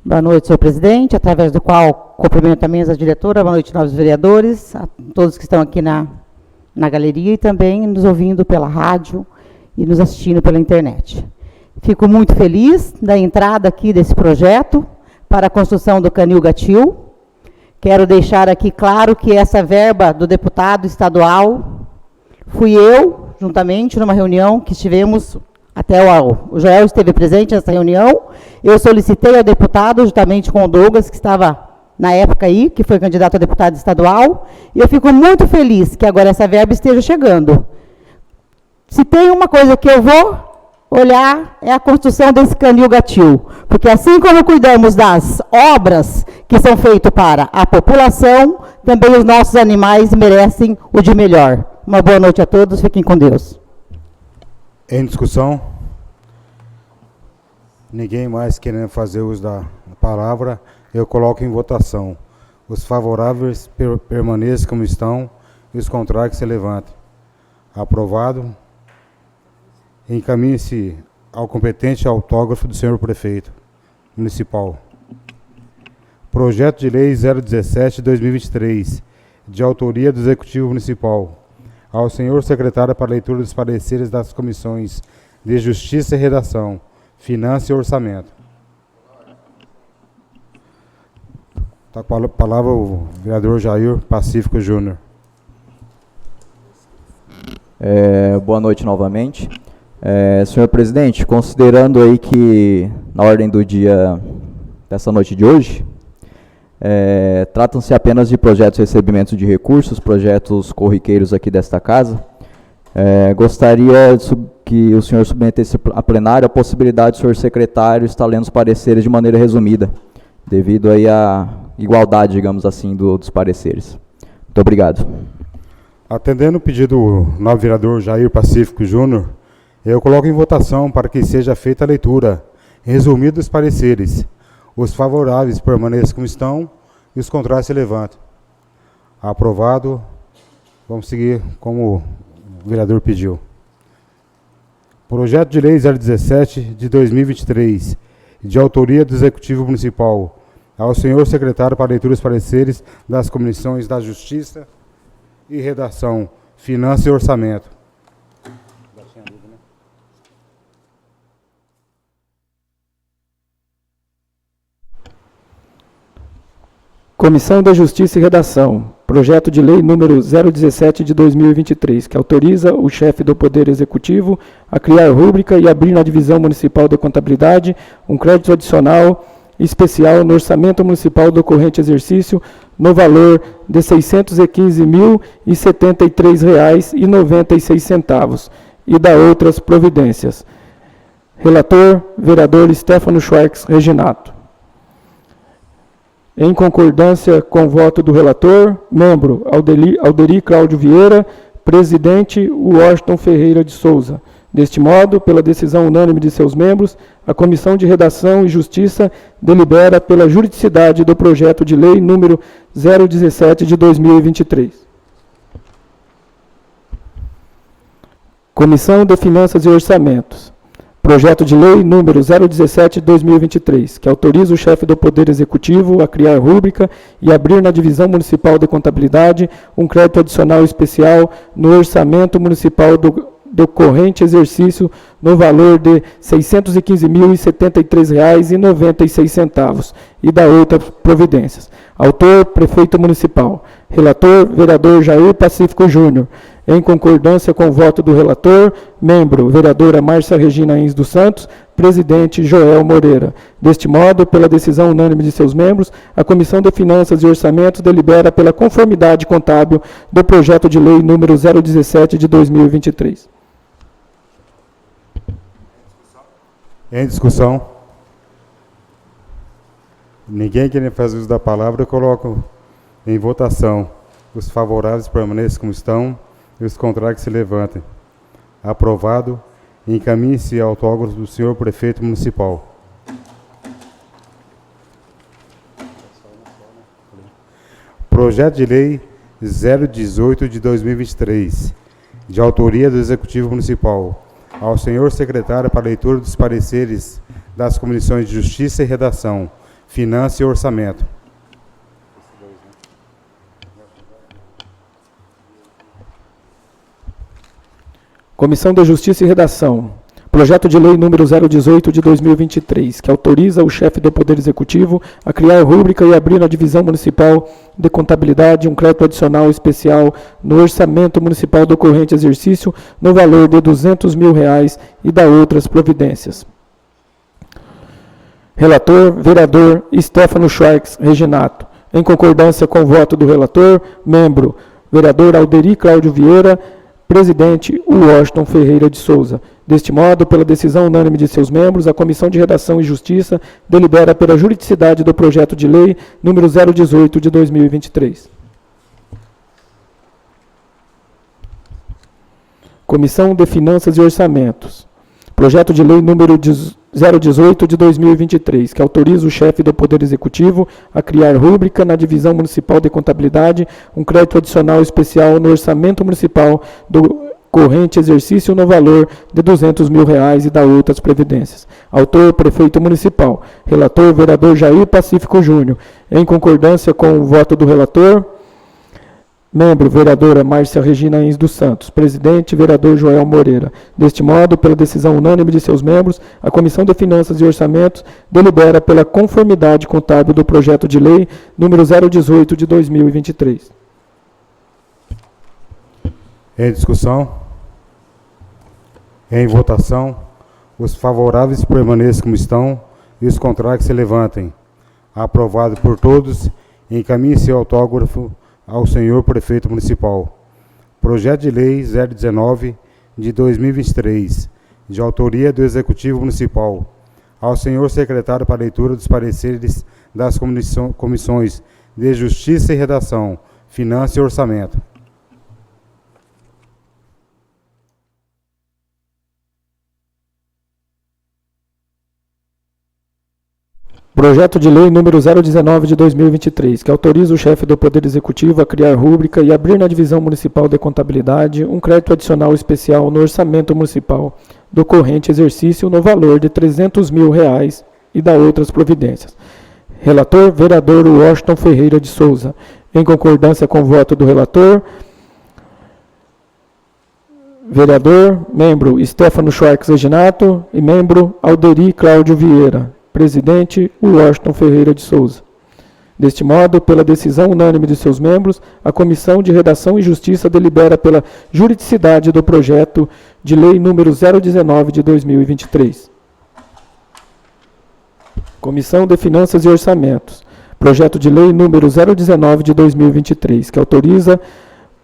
Boa noite, senhor presidente, através do qual cumprimento a mesa diretora. Boa noite, novos vereadores, a todos que estão aqui na galeria e também nos ouvindo pela rádio e nos assistindo pela internet. Fico muito feliz da entrada aqui desse projeto para a construção do canil gatil. Quero deixar aqui claro que essa verba do deputado estadual fui eu, juntamente, numa reunião que estivemos, até o Joel esteve presente nessa reunião, eu solicitei ao deputado, juntamente com o Douglas, que estava na época aí, que foi candidato a deputado estadual, e eu fico muito feliz que agora essa verba esteja chegando. Se tem uma coisa que eu vou olhar, é a construção desse canil gatil, porque assim como cuidamos das obras que são feitas para a população, também os nossos animais merecem o de melhor. Uma boa noite a todos, fiquem com Deus. Em discussão, ninguém mais querendo fazer uso da palavra, eu coloco em votação. Os favoráveis permaneçam como estão e os contrários que se levantem. Aprovado. Encaminhe-se ao competente autógrafo do senhor prefeito municipal. Projeto de Lei 017 de 2023, de autoria do Executivo Municipal. Ao senhor secretário para leitura dos pareceres das comissões de Justiça e Redação, Finanças e Orçamento. Está com a palavra o vereador Jair Pacífico Júnior. Boa noite novamente. Senhor presidente, considerando aí que na ordem do dia dessa noite de hoje, tratam-se apenas de projetos de recebimento de recursos, projetos corriqueiros aqui desta casa, gostaria que o senhor submetesse a plenário a possibilidade do senhor secretário estar lendo os pareceres de maneira resumida, devido aí à igualdade, digamos assim, dos pareceres. Muito obrigado. Atendendo o pedido do novo vereador Jair Pacífico Júnior, eu coloco em votação para que seja feita a leitura resumida dos pareceres. Os favoráveis permaneçam como estão e os contrários se levantem. Aprovado. Vamos seguir como o vereador pediu. Projeto de Lei 017 de 2023, de autoria do Executivo Municipal. Ao senhor secretário para leitura dos pareceres das comissões da Justiça e Redação, Finanças e Orçamento. Comissão da Justiça e Redação, projeto de lei número 017 de 2023, que autoriza o chefe do Poder Executivo a criar rúbrica e abrir na Divisão Municipal de Contabilidade um crédito adicional especial no orçamento municipal do corrente exercício no valor de R$ 615.073,96 e da outras providências. Relator, vereador Stefano Schwartz Reginato. Em concordância com o voto do relator, membro Alderi Cláudio Vieira, presidente Washington Ferreira de Souza. Deste modo, pela decisão unânime de seus membros, a Comissão de Redação e Justiça delibera pela juridicidade do projeto de lei número 017 de 2023. Comissão de Finanças e Orçamentos. Projeto de lei número 017 de 2023, que autoriza o chefe do Poder Executivo a criar rúbrica e abrir na Divisão Municipal de Contabilidade um crédito adicional especial no orçamento municipal do corrente exercício no valor de R$ 615.073,96 e da outras providências. Autor, Prefeito Municipal. Relator, vereador Jair Pacífico Júnior. Em concordância com o voto do relator, membro, vereadora Márcia Regina Ins dos Santos, presidente Joel Moreira. Deste modo, pela decisão unânime de seus membros, a Comissão de Finanças e Orçamentos delibera pela conformidade contábil do projeto de lei número 017 de 2023. Em discussão? Ninguém querendo fazer uso da palavra, eu coloco em votação. Os favoráveis permaneçam como estão e os contrários se levantem. Aprovado. Encaminhe-se ao autógrafo do senhor Prefeito Municipal. Projeto de Lei 018 de 2023, de autoria do Executivo Municipal. Ao senhor secretário para leitura dos pareceres das Comissões de Justiça e Redação, Finanças e Orçamento. Comissão de Justiça e Redação. Projeto de lei número 018 de 2023, que autoriza o chefe do Poder Executivo a criar rúbrica e abrir na Divisão Municipal de Contabilidade um crédito adicional especial no orçamento municipal do corrente exercício no valor de R$ 200.000 e da outras providências. Relator, vereador Stefano Schwartz Reginato. Em concordância com o voto do relator, membro, vereador Alderi Cláudio Vieira, presidente Washington Ferreira de Souza. Deste modo, pela decisão unânime de seus membros, a Comissão de Redação e Justiça delibera pela juridicidade do projeto de lei número 018 de 2023. Comissão de Finanças e Orçamentos. Projeto de lei número 018 de 2023, que autoriza o chefe do Poder Executivo a criar rúbrica na Divisão Municipal de Contabilidade um crédito adicional especial no orçamento municipal do corrente exercício no valor de R$ 200.000 e da outras previdências. Autor, Prefeito Municipal. Relator, vereador Jair Pacífico Júnior. Em concordância com o voto do relator, membro, vereadora Márcia Regina Ins dos Santos. Presidente, vereador Joel Moreira. Deste modo, pela decisão unânime de seus membros, a Comissão de Finanças e Orçamentos delibera pela conformidade contábil do projeto de lei número 018 de 2023. Em discussão? Em votação? Os favoráveis permaneçam como estão e os contrários se levantem. Aprovado por todos, encaminhe-se ao autógrafo ao senhor Prefeito Municipal. Projeto de Lei 019 de 2023, de autoria do Executivo Municipal. Ao senhor Secretário para leitura dos pareceres das Comissões de Justiça e Redação, Finanças e Orçamento. Projeto de lei número 019 de 2023, que autoriza o chefe do Poder Executivo a criar rúbrica e abrir na Divisão Municipal de Contabilidade um crédito adicional especial no orçamento municipal do corrente exercício no valor de R$ 300.000 e da outras providências. Relator, vereador Washington Ferreira de Souza. Em concordância com o voto do relator, vereador, membro Stefano Schwartz Reginato e membro Alderi Cláudio Vieira. Presidente Washington Ferreira de Souza. Deste modo, pela decisão unânime de seus membros, a Comissão de Redação e Justiça delibera pela juridicidade do projeto de lei número 019 de 2023. Comissão de Finanças e Orçamentos. Projeto de lei número 019 de 2023, que autoriza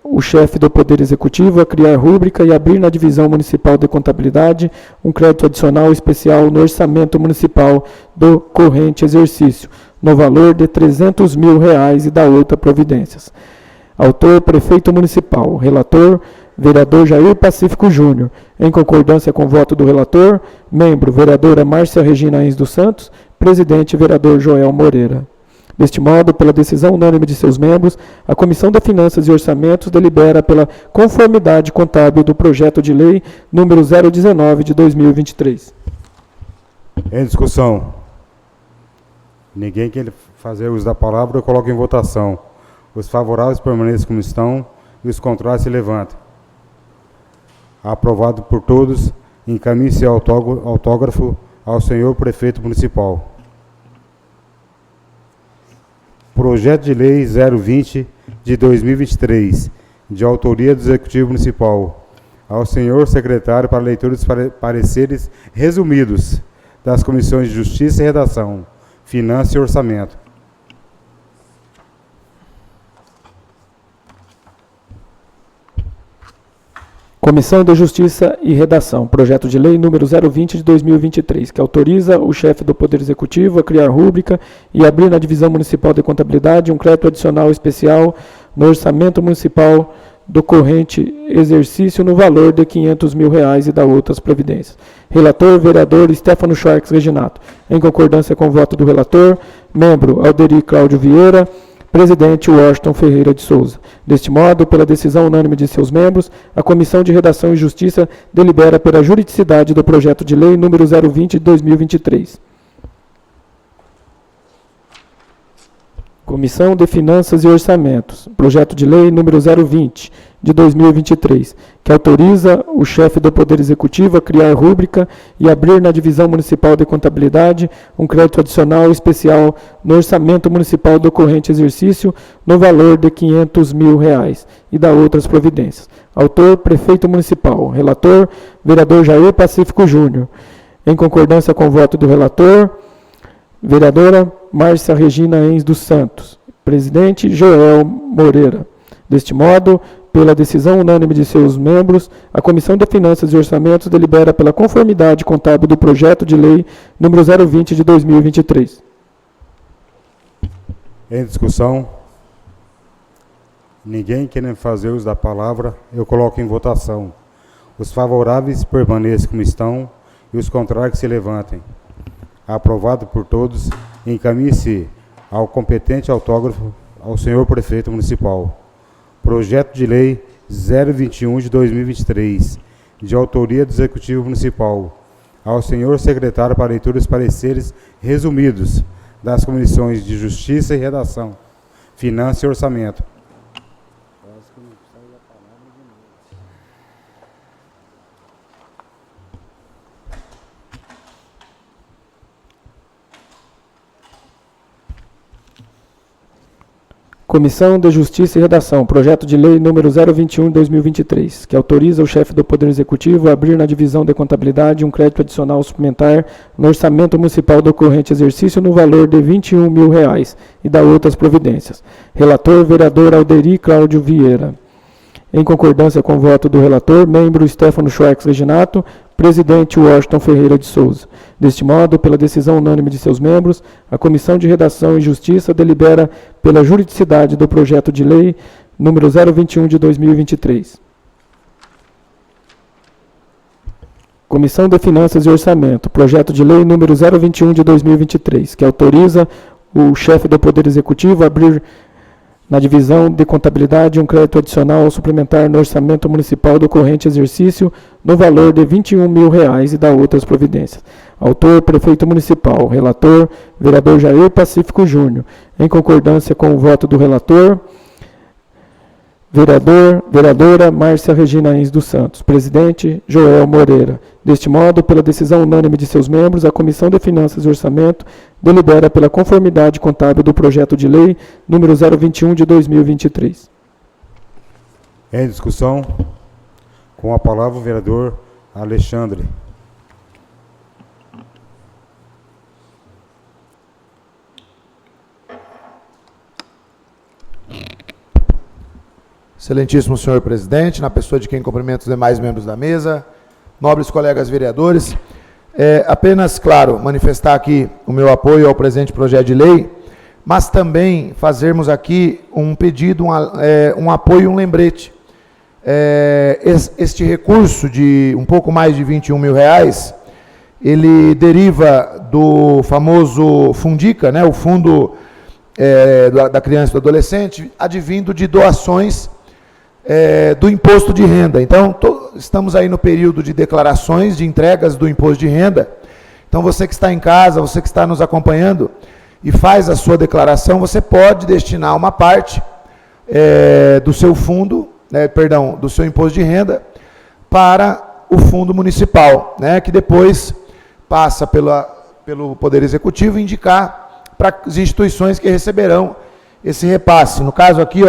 o chefe do Poder Executivo a criar rúbrica e abrir na Divisão Municipal de Contabilidade um crédito adicional especial no orçamento municipal do corrente exercício, no valor de R$300 mil e da outra providências. Autor, Prefeito Municipal. Relator, Vereador Jair Pacífico Júnior. Em concordância com o voto do relator, membro, Vereadora Márcia Regina Enes dos Santos. Presidente, Vereador Joel Moreira. Deste modo, pela decisão unânime de seus membros, a Comissão de Finanças e Orçamentos delibera pela conformidade contábil do projeto de lei número 019 de 2023. Em discussão. Ninguém quer fazer uso da palavra, eu coloco em votação. Os favoráveis permaneçam como estão e os contrários se levantem. Aprovado por todos, encaminhe-se autógrafo ao senhor Prefeito Municipal. Projeto de Lei 020 de 2023, de autoria do Executivo Municipal, ao senhor Secretário para leitura dos pareceres resumidos das Comissões de Justiça e Redação, Finanças e Orçamento. Comissão de Justiça e Redação, projeto de lei número 020 de 2023, que autoriza o chefe do Poder Executivo a criar rúbrica e abrir na Divisão Municipal de Contabilidade um crédito adicional especial no orçamento municipal do corrente exercício no valor de R$500 mil e da outras providências. Relator, vereador Stefano Schwartz Reginato. Em concordância com o voto do relator, membro Alderi Cláudio Vieira, presidente Washington Ferreira de Souza. Deste modo, pela decisão unânime de seus membros, a Comissão de Redação e Justiça delibera pela juridicidade do projeto de lei número 020 de 2023. Comissão de Finanças e Orçamentos, projeto de lei número 020 de 2023, que autoriza o chefe do Poder Executivo a criar rúbrica e abrir na Divisão Municipal de Contabilidade um crédito adicional especial no orçamento municipal do corrente exercício no valor de R$500 mil e da outras providências. Autor, Prefeito Municipal. Relator, Vereador Jair Pacífico Júnior. Em concordância com o voto do relator, Vereadora Márcia Regina Enes dos Santos. Presidente Joel Moreira. Deste modo, pela decisão unânime de seus membros, a Comissão de Finanças e Orçamentos delibera pela conformidade contábil do projeto de lei número 020 de 2023. Em discussão. Ninguém querendo fazer uso da palavra, eu coloco em votação. Os favoráveis permaneçam como estão e os contrários se levantem. Aprovado por todos, encaminhe-se ao competente autógrafo ao senhor Prefeito Municipal. Projeto de Lei 021 de 2023, de autoria do Executivo Municipal, ao senhor Secretário para leitura dos pareceres resumidos das Comissões de Justiça e Redação, Finanças e Orçamento. Comissão de Justiça e Redação, projeto de lei número 021 de 2023, que autoriza o chefe do Poder Executivo a abrir na Divisão de Contabilidade um crédito adicional suplementar no orçamento municipal do corrente exercício no valor de R$21 mil e da outras providências. Relator, vereador Alderi Cláudio Vieira. Em concordância com o voto do relator, membro Stefano Schwartz Reginato, presidente Washington Ferreira de Souza. Deste modo, pela decisão unânime de seus membros, a Comissão de Redação e Justiça delibera pela juridicidade do projeto de lei número 021 de 2023. Comissão de Finanças e Orçamento, projeto de lei número 021 de 2023, que autoriza o chefe do Poder Executivo a abrir na Divisão de Contabilidade um crédito adicional suplementar no orçamento municipal do corrente exercício no valor de R$21 mil e da outras providências. Autor, Prefeito Municipal. Relator, vereador Jair Pacífico Júnior. Em concordância com o voto do relator, vereadora Márcia Regina Enes dos Santos. Presidente, Joel Moreira. Deste modo, pela decisão unânime de seus membros, a Comissão de Finanças e Orçamento delibera pela conformidade contábil do projeto de lei número 021 de 2023. Em discussão, com a palavra o vereador Alexandre. Excelentíssimo senhor presidente, na pessoa de quem cumprimento os demais membros da mesa, nobres colegas vereadores, apenas, claro, manifestar aqui o meu apoio ao presente projeto de lei, mas também fazermos aqui um pedido, um apoio, um lembrete. Este recurso de um pouco mais de R$21 mil, ele deriva do famoso Fundica, né, o Fundo da Criança e do Adolescente, advindo de doações do imposto de renda. Então, estamos aí no período de declarações, de entregas do imposto de renda. Então, você que está em casa, você que está nos acompanhando e faz a sua declaração, você pode destinar uma parte do seu fundo, do seu imposto de renda, para o fundo municipal, né, que depois passa pelo Poder Executivo indicar para as instituições que receberão esse repasse. No caso aqui,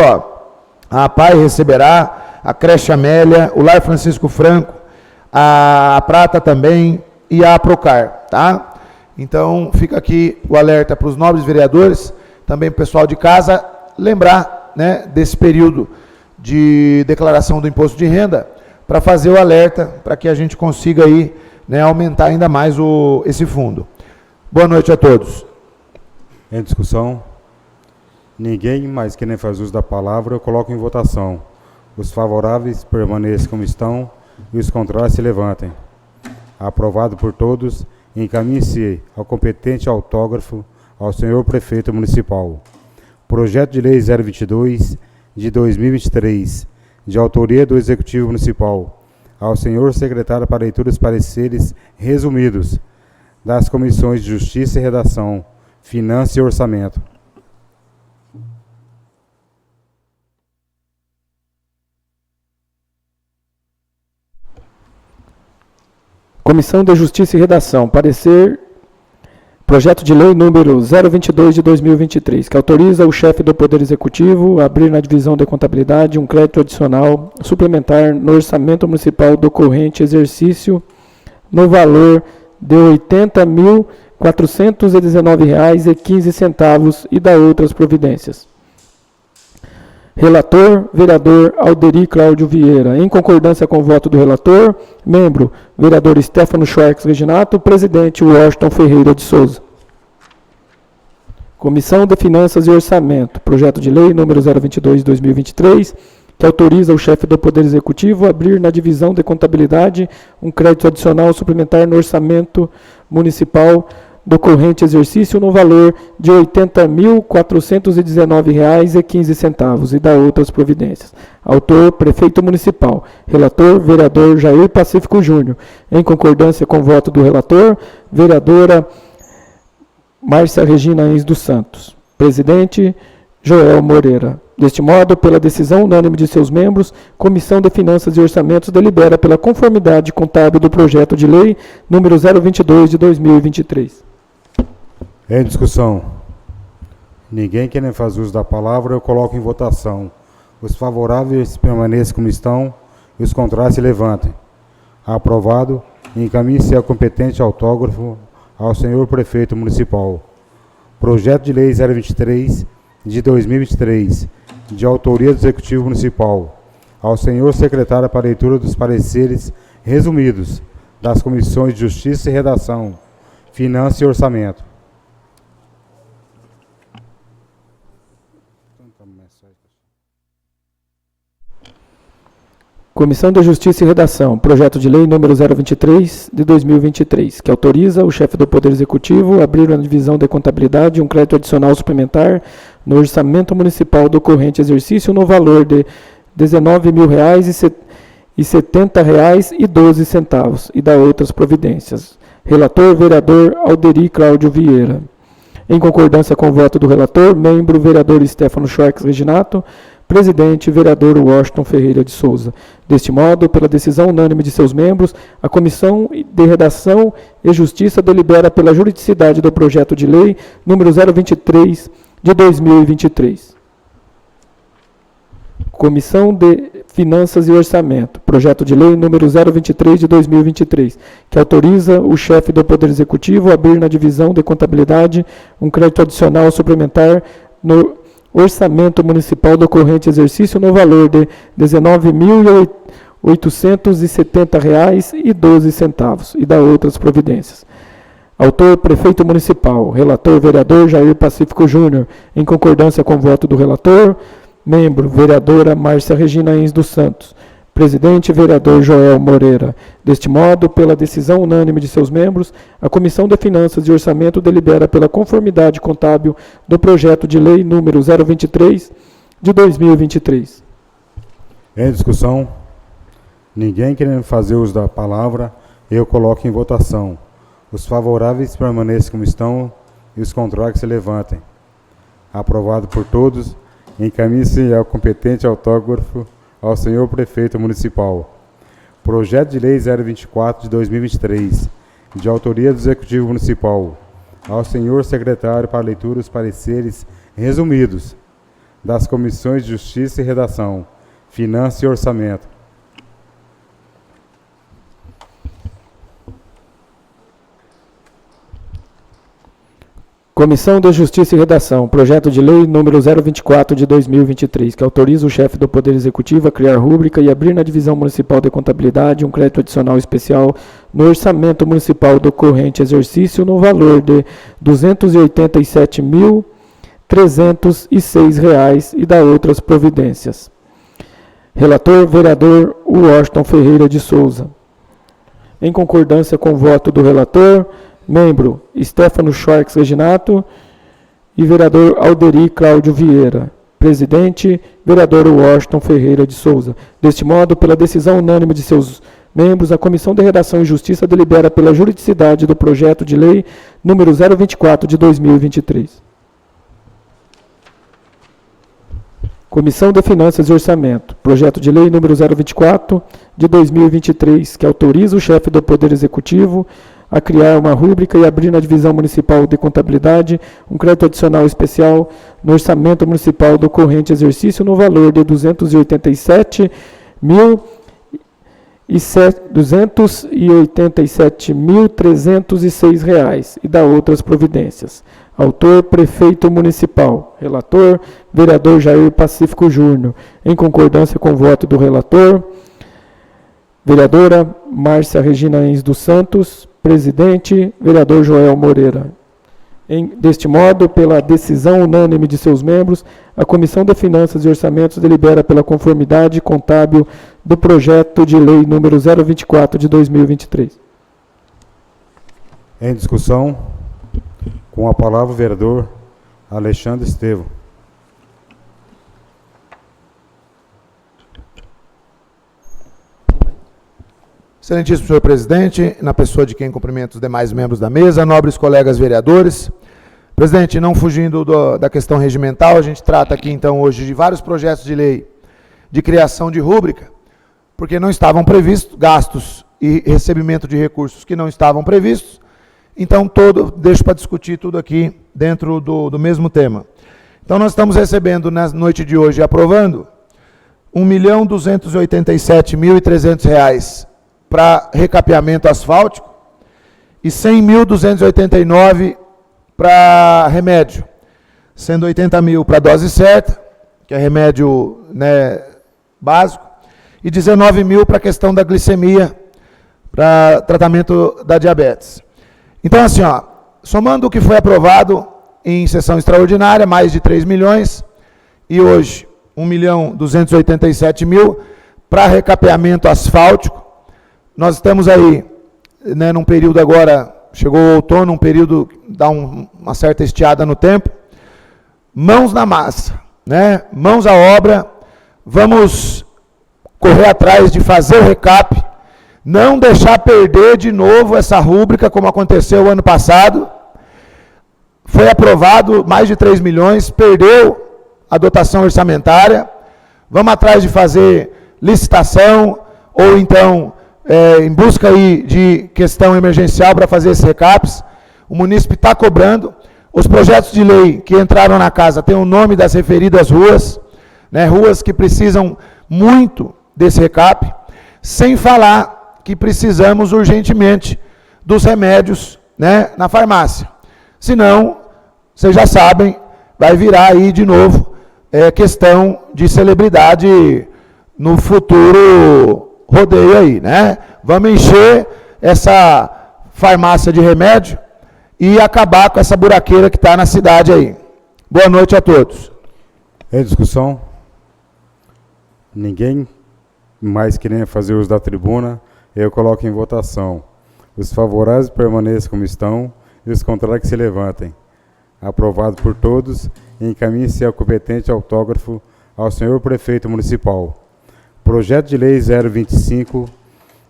a APAI receberá, a Creche Amélia, o Lar Francisco Franco, a Prata também e a Procar, tá? Então, fica aqui o alerta para os nobres vereadores, também para o pessoal de casa, lembrar, né, desse período de declaração do imposto de renda, para fazer o alerta, para que a gente consiga aí, né, aumentar ainda mais esse fundo. Boa noite a todos. Em discussão, ninguém mais querendo fazer uso da palavra, eu coloco em votação. Os favoráveis permaneçam como estão e os contrários se levantem. Aprovado por todos, encaminhe-se ao competente autógrafo ao senhor prefeito municipal. Projeto de Lei 022 de 2023, de autoria do Executivo Municipal, ao senhor secretário para leitura dos pareceres resumidos das Comissões de Justiça e Redação, Finanças e Orçamento. Comissão de Justiça e Redação, parecer, projeto de lei número 022 de 2023, que autoriza o chefe do Poder Executivo a abrir na divisão de contabilidade um crédito adicional suplementar no orçamento municipal do corrente exercício no valor de R$ 80.419,15 e da outras providências. Relator, vereador Alderi Cláudio Vieira. Em concordância com o voto do relator, membro, vereador Stefano Schwartz Reginato, presidente Washington Ferreira de Souza. Comissão de Finanças e Orçamento, projeto de lei número 022 de 2023, que autoriza o chefe do Poder Executivo a abrir na divisão de contabilidade um crédito adicional suplementar no orçamento municipal do corrente exercício no valor de R$ 80.419,15 e da outras providências. Autor, prefeito municipal. Relator, vereador Jair Pacífico Júnior. Em concordância com o voto do relator, vereadora Márcia Regina Ins dos Santos. Presidente, Joel Moreira. Deste modo, pela decisão unânime de seus membros, Comissão de Finanças e Orçamentos delibera pela conformidade contábil do projeto de lei número 022 de 2023. Em discussão. Ninguém querendo fazer uso da palavra, eu coloco em votação. Os favoráveis permaneçam como estão e os contrários se levantem. Aprovado, encaminhe-se ao competente autógrafo ao senhor prefeito municipal. Projeto de lei 023 de 2023, de autoria do Executivo Municipal, ao senhor secretário para leitura dos pareceres resumidos das Comissões de Justiça e Redação, Finanças e Orçamento. Comissão de Justiça e Redação, projeto de lei número 023 de 2023, que autoriza o chefe do Poder Executivo a abrir na divisão de contabilidade um crédito adicional suplementar no orçamento municipal do corrente exercício no valor de R$ 19.070,12 e da outras providências. Relator, vereador Alderi Cláudio Vieira. Em concordância com o voto do relator, membro, vereador Stefano Schwartz Reginato, presidente, vereador Washington Ferreira de Souza. Deste modo, pela decisão unânime de seus membros, a Comissão de Redação e Justiça delibera pela juridicidade do projeto de lei número 023 de 2023. Comissão de Finanças e Orçamento, projeto de lei número 023 de 2023, que autoriza o chefe do Poder Executivo a abrir na divisão de contabilidade um crédito adicional suplementar no orçamento municipal do corrente exercício no valor de R$ 19.870,12 e da outras providências. Autor, prefeito municipal. Relator, vereador Jair Pacífico Júnior. Em concordância com o voto do relator. Membro, vereadora Márcia Regina Ins dos Santos. Presidente, vereador Joel Moreira. Deste modo, pela decisão unânime de seus membros, a Comissão de Finanças e Orçamento delibera pela conformidade contábil do projeto de lei número 023 de 2023. Em discussão? Ninguém querendo fazer uso da palavra, eu coloco em votação. Os favoráveis permaneçam como estão e os contrários se levantem. Aprovado por todos, encaminhe-se ao competente autógrafo ao senhor prefeito municipal. Projeto de lei 024 de 2023, de autoria do Executivo Municipal. Ao senhor secretário para leitura os pareceres resumidos das comissões de Justiça e Redação, Finanças e Orçamento. Comissão de Justiça e Redação, projeto de lei número 024 de 2023, que autoriza o chefe do Poder Executivo a criar rúbrica e abrir na Divisão Municipal de Contabilidade um crédito adicional especial no orçamento municipal do corrente exercício no valor de R$ 287.306 e da outras providências. Relator, vereador Washington Ferreira de Souza. Em concordância com o voto do relator, membro, Stefano Schwartz Reginato e vereador Alderi Cláudio Vieira. Presidente, vereador Washington Ferreira de Souza. Deste modo, pela decisão unânime de seus membros, a Comissão de Redação e Justiça delibera pela juridicidade do projeto de lei número 024 de 2023. Comissão de Finanças e Orçamento. Projeto de lei número 024 de 2023, que autoriza o chefe do Poder Executivo a criar uma rúbrica e abrir na Divisão Municipal de Contabilidade um crédito adicional especial no orçamento municipal do corrente exercício no valor de R$ 287.306 e da outras providências. Autor, prefeito municipal. Relator, vereador Jair Pacífico Júnior. Em concordância com o voto do relator, vereadora Márcia Regina Ins dos Santos. Presidente, vereador Joel Moreira. Deste modo, pela decisão unânime de seus membros, a Comissão de Finanças e Orçamentos delibera pela conformidade contábil do projeto de lei número 024 de 2023. Em discussão, com a palavra o vereador Alexandre Estevo. Excelentíssimo senhor presidente, na pessoa de quem cumprimento os demais membros da mesa, nobres colegas vereadores. Presidente, não fugindo da questão regimental, a gente trata aqui então hoje de vários projetos de lei de criação de rúbrica, porque não estavam previstos gastos e recebimento de recursos que não estavam previstos, então deixo para discutir tudo aqui dentro do mesmo tema. Então nós estamos recebendo na noite de hoje, aprovando, R$ 1.287.300 para recapeamento asfáltico e 100.289 para remédio, sendo 80 mil para dose certa, que é remédio básico, e 19 mil para a questão da glicemia, para tratamento da diabetes. Então, assim, somando o que foi aprovado em sessão extraordinária, mais de 3 milhões, e hoje 1.287.000 para recapeamento asfáltico. Nós estamos aí, num período agora, chegou o outono, um período que dá uma certa estiada no tempo. Mãos na massa, mãos à obra, vamos correr atrás de fazer o recap, não deixar perder de novo essa rúbrica, como aconteceu o ano passado. Foi aprovado mais de 3 milhões, perdeu a dotação orçamentária. Vamos atrás de fazer licitação, ou então em busca aí de questão emergencial para fazer esses recaps. O munícipe está cobrando. Os projetos de lei que entraram na casa têm o nome das referidas ruas, ruas que precisam muito desse recap, sem falar que precisamos urgentemente dos remédios na farmácia. Senão, vocês já sabem, vai virar aí de novo questão de celebridade no futuro rodeio aí, né? Vamos encher essa farmácia de remédio e acabar com essa buraqueira que está na cidade aí. Boa noite a todos. Em discussão? Ninguém mais querendo fazer uso da tribuna, eu coloco em votação. Os favoráveis permaneçam como estão e os contrários que se levantem. Aprovado por todos, encaminhe-se ao competente autógrafo ao senhor prefeito municipal. Projeto de Lei 025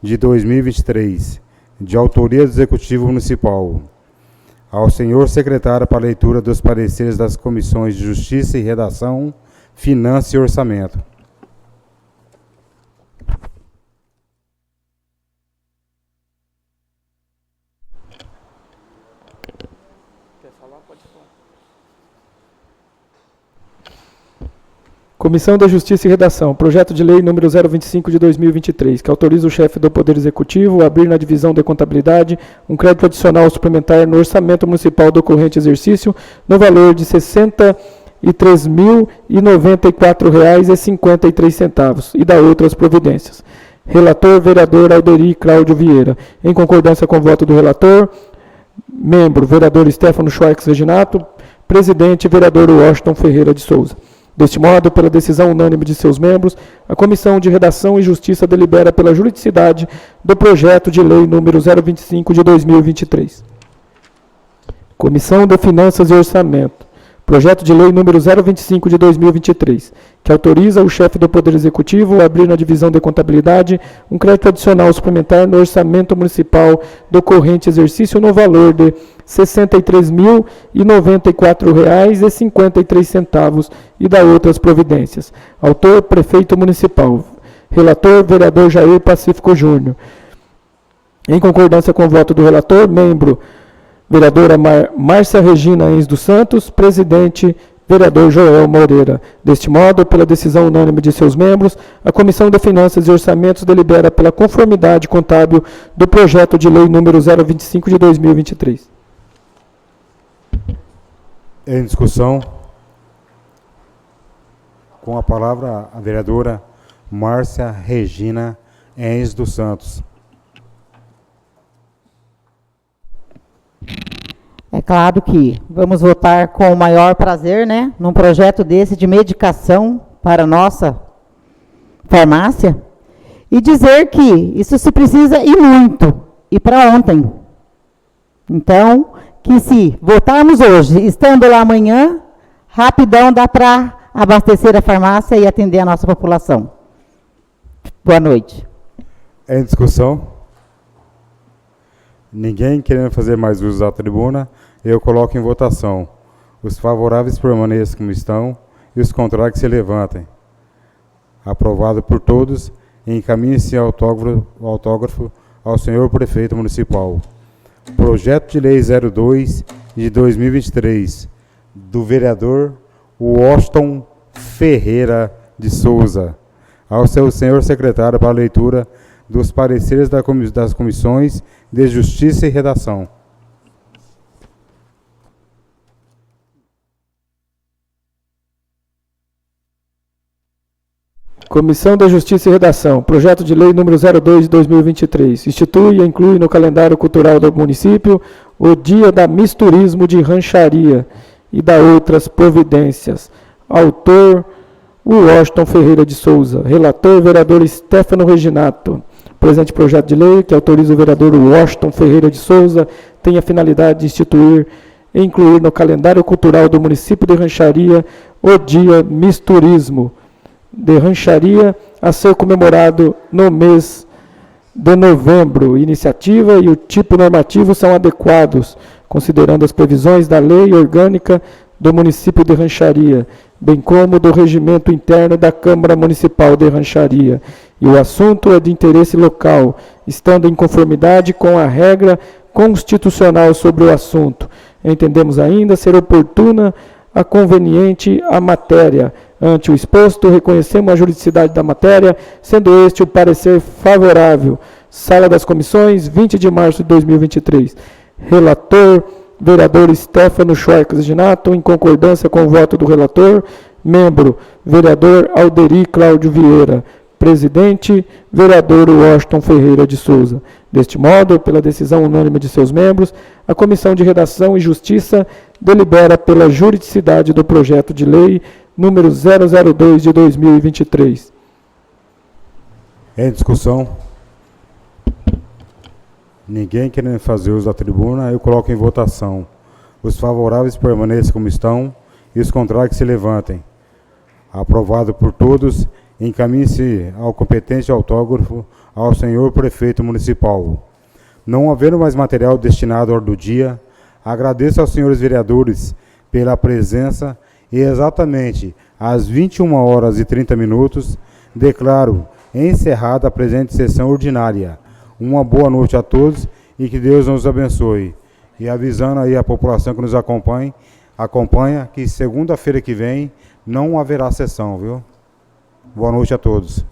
de 2023, de autoria do Executivo Municipal. Ao senhor secretário para leitura dos pareceres das comissões de Justiça e Redação, Finanças e Orçamento. Comissão da Justiça e Redação, projeto de lei número 025 de 2023, que autoriza o chefe do Poder Executivo a abrir na divisão de contabilidade um crédito adicional suplementar no orçamento municipal do corrente exercício no valor de R$ 63.094,53 e da outras providências. Relator, vereador Alderi Cláudio Vieira. Em concordância com o voto do relator, membro, vereador Stefano Schwartz Reginato, presidente, vereador Washington Ferreira de Souza. Deste modo, pela decisão unânime de seus membros, a Comissão de Redação e Justiça delibera pela juridicidade do projeto de lei número 025 de 2023. Comissão de Finanças e Orçamento. Projeto de lei número 025 de 2023, que autoriza o chefe do Poder Executivo a abrir na divisão de contabilidade um crédito adicional suplementar no orçamento municipal do corrente exercício no valor de R$ 63.094,53 e da outras providências. Autor, Prefeito Municipal. Relator, vereador Jair Pacífico Júnior. Em concordância com o voto do relator, membro, vereadora Márcia Regina Enz dos Santos, presidente, vereador Joel Moreira. Deste modo, pela decisão unânime de seus membros, a Comissão de Finanças e Orçamentos delibera pela conformidade contábil do projeto de lei número 025 de 2023. Em discussão, com a palavra a vereadora Márcia Regina Enz dos Santos. É claro que vamos votar com o maior prazer, né, num projeto desse de medicação para a nossa farmácia, e dizer que isso se precisa e muito, e para ontem. Então, que se votarmos hoje, estando lá amanhã, rapidão dá para abastecer a farmácia e atender a nossa população. Boa noite. Em discussão? Ninguém querendo fazer mais uso da tribuna, eu coloco em votação. Os favoráveis permaneçam como estão e os contrários que se levantem. Aprovado por todos, encaminhe-se ao autógrafo ao senhor prefeito municipal. Projeto de lei 02 de 2023, do vereador Washington Ferreira de Souza. Ao seu senhor secretário para a leitura dos pareceres das comissões de Justiça e Redação. Comissão da Justiça e Redação, projeto de lei número 02 de 2023, institui e inclui no calendário cultural do município o Dia da Misturismo de Rancharia e da outras providências. Autor, Washington Ferreira de Souza. Relator, vereador Stefano Reginato. Presente projeto de lei, que autoriza o vereador Washington Ferreira de Souza, tem a finalidade de instituir e incluir no calendário cultural do município de Rancharia o Dia Misturismo de Rancharia, a ser comemorado no mês de novembro. Iniciativa e o tipo normativo são adequados, considerando as previsões da lei orgânica do município de Rancharia, bem como do regimento interno da Câmara Municipal de Rancharia. E o assunto é de interesse local, estando em conformidade com a regra constitucional sobre o assunto. Entendemos ainda ser oportuna a conveniente a matéria. Ante o exposto, reconhecemos a juridicidade da matéria, sendo este o parecer favorável. Sala das Comissões, 20 de março de 2023. Relator, vereador Stefano Schwartz Reginato, em concordância com o voto do relator, Membro, vereador Alderi Cláudio Vieira. Presidente, vereador Washington Ferreira de Souza. Deste modo, pela decisão unânime de seus membros, a Comissão de Redação e Justiça delibera pela juridicidade do projeto de lei número 002 de 2023. Em discussão? Ninguém querendo fazer uso da tribuna, eu coloco em votação. Os favoráveis permaneçam como estão e os contrários que se levantem. Aprovado por todos, encaminhe-se ao competente autógrafo ao senhor prefeito municipal. Não havendo mais material destinado à ordem do dia, agradeço aos senhores vereadores pela presença e exatamente às 21h30, declaro encerrada a presente sessão ordinária. Uma boa noite a todos e que Deus nos abençoe. E avisando aí a população que nos acompanha que segunda-feira que vem não haverá sessão, viu? Boa noite a todos.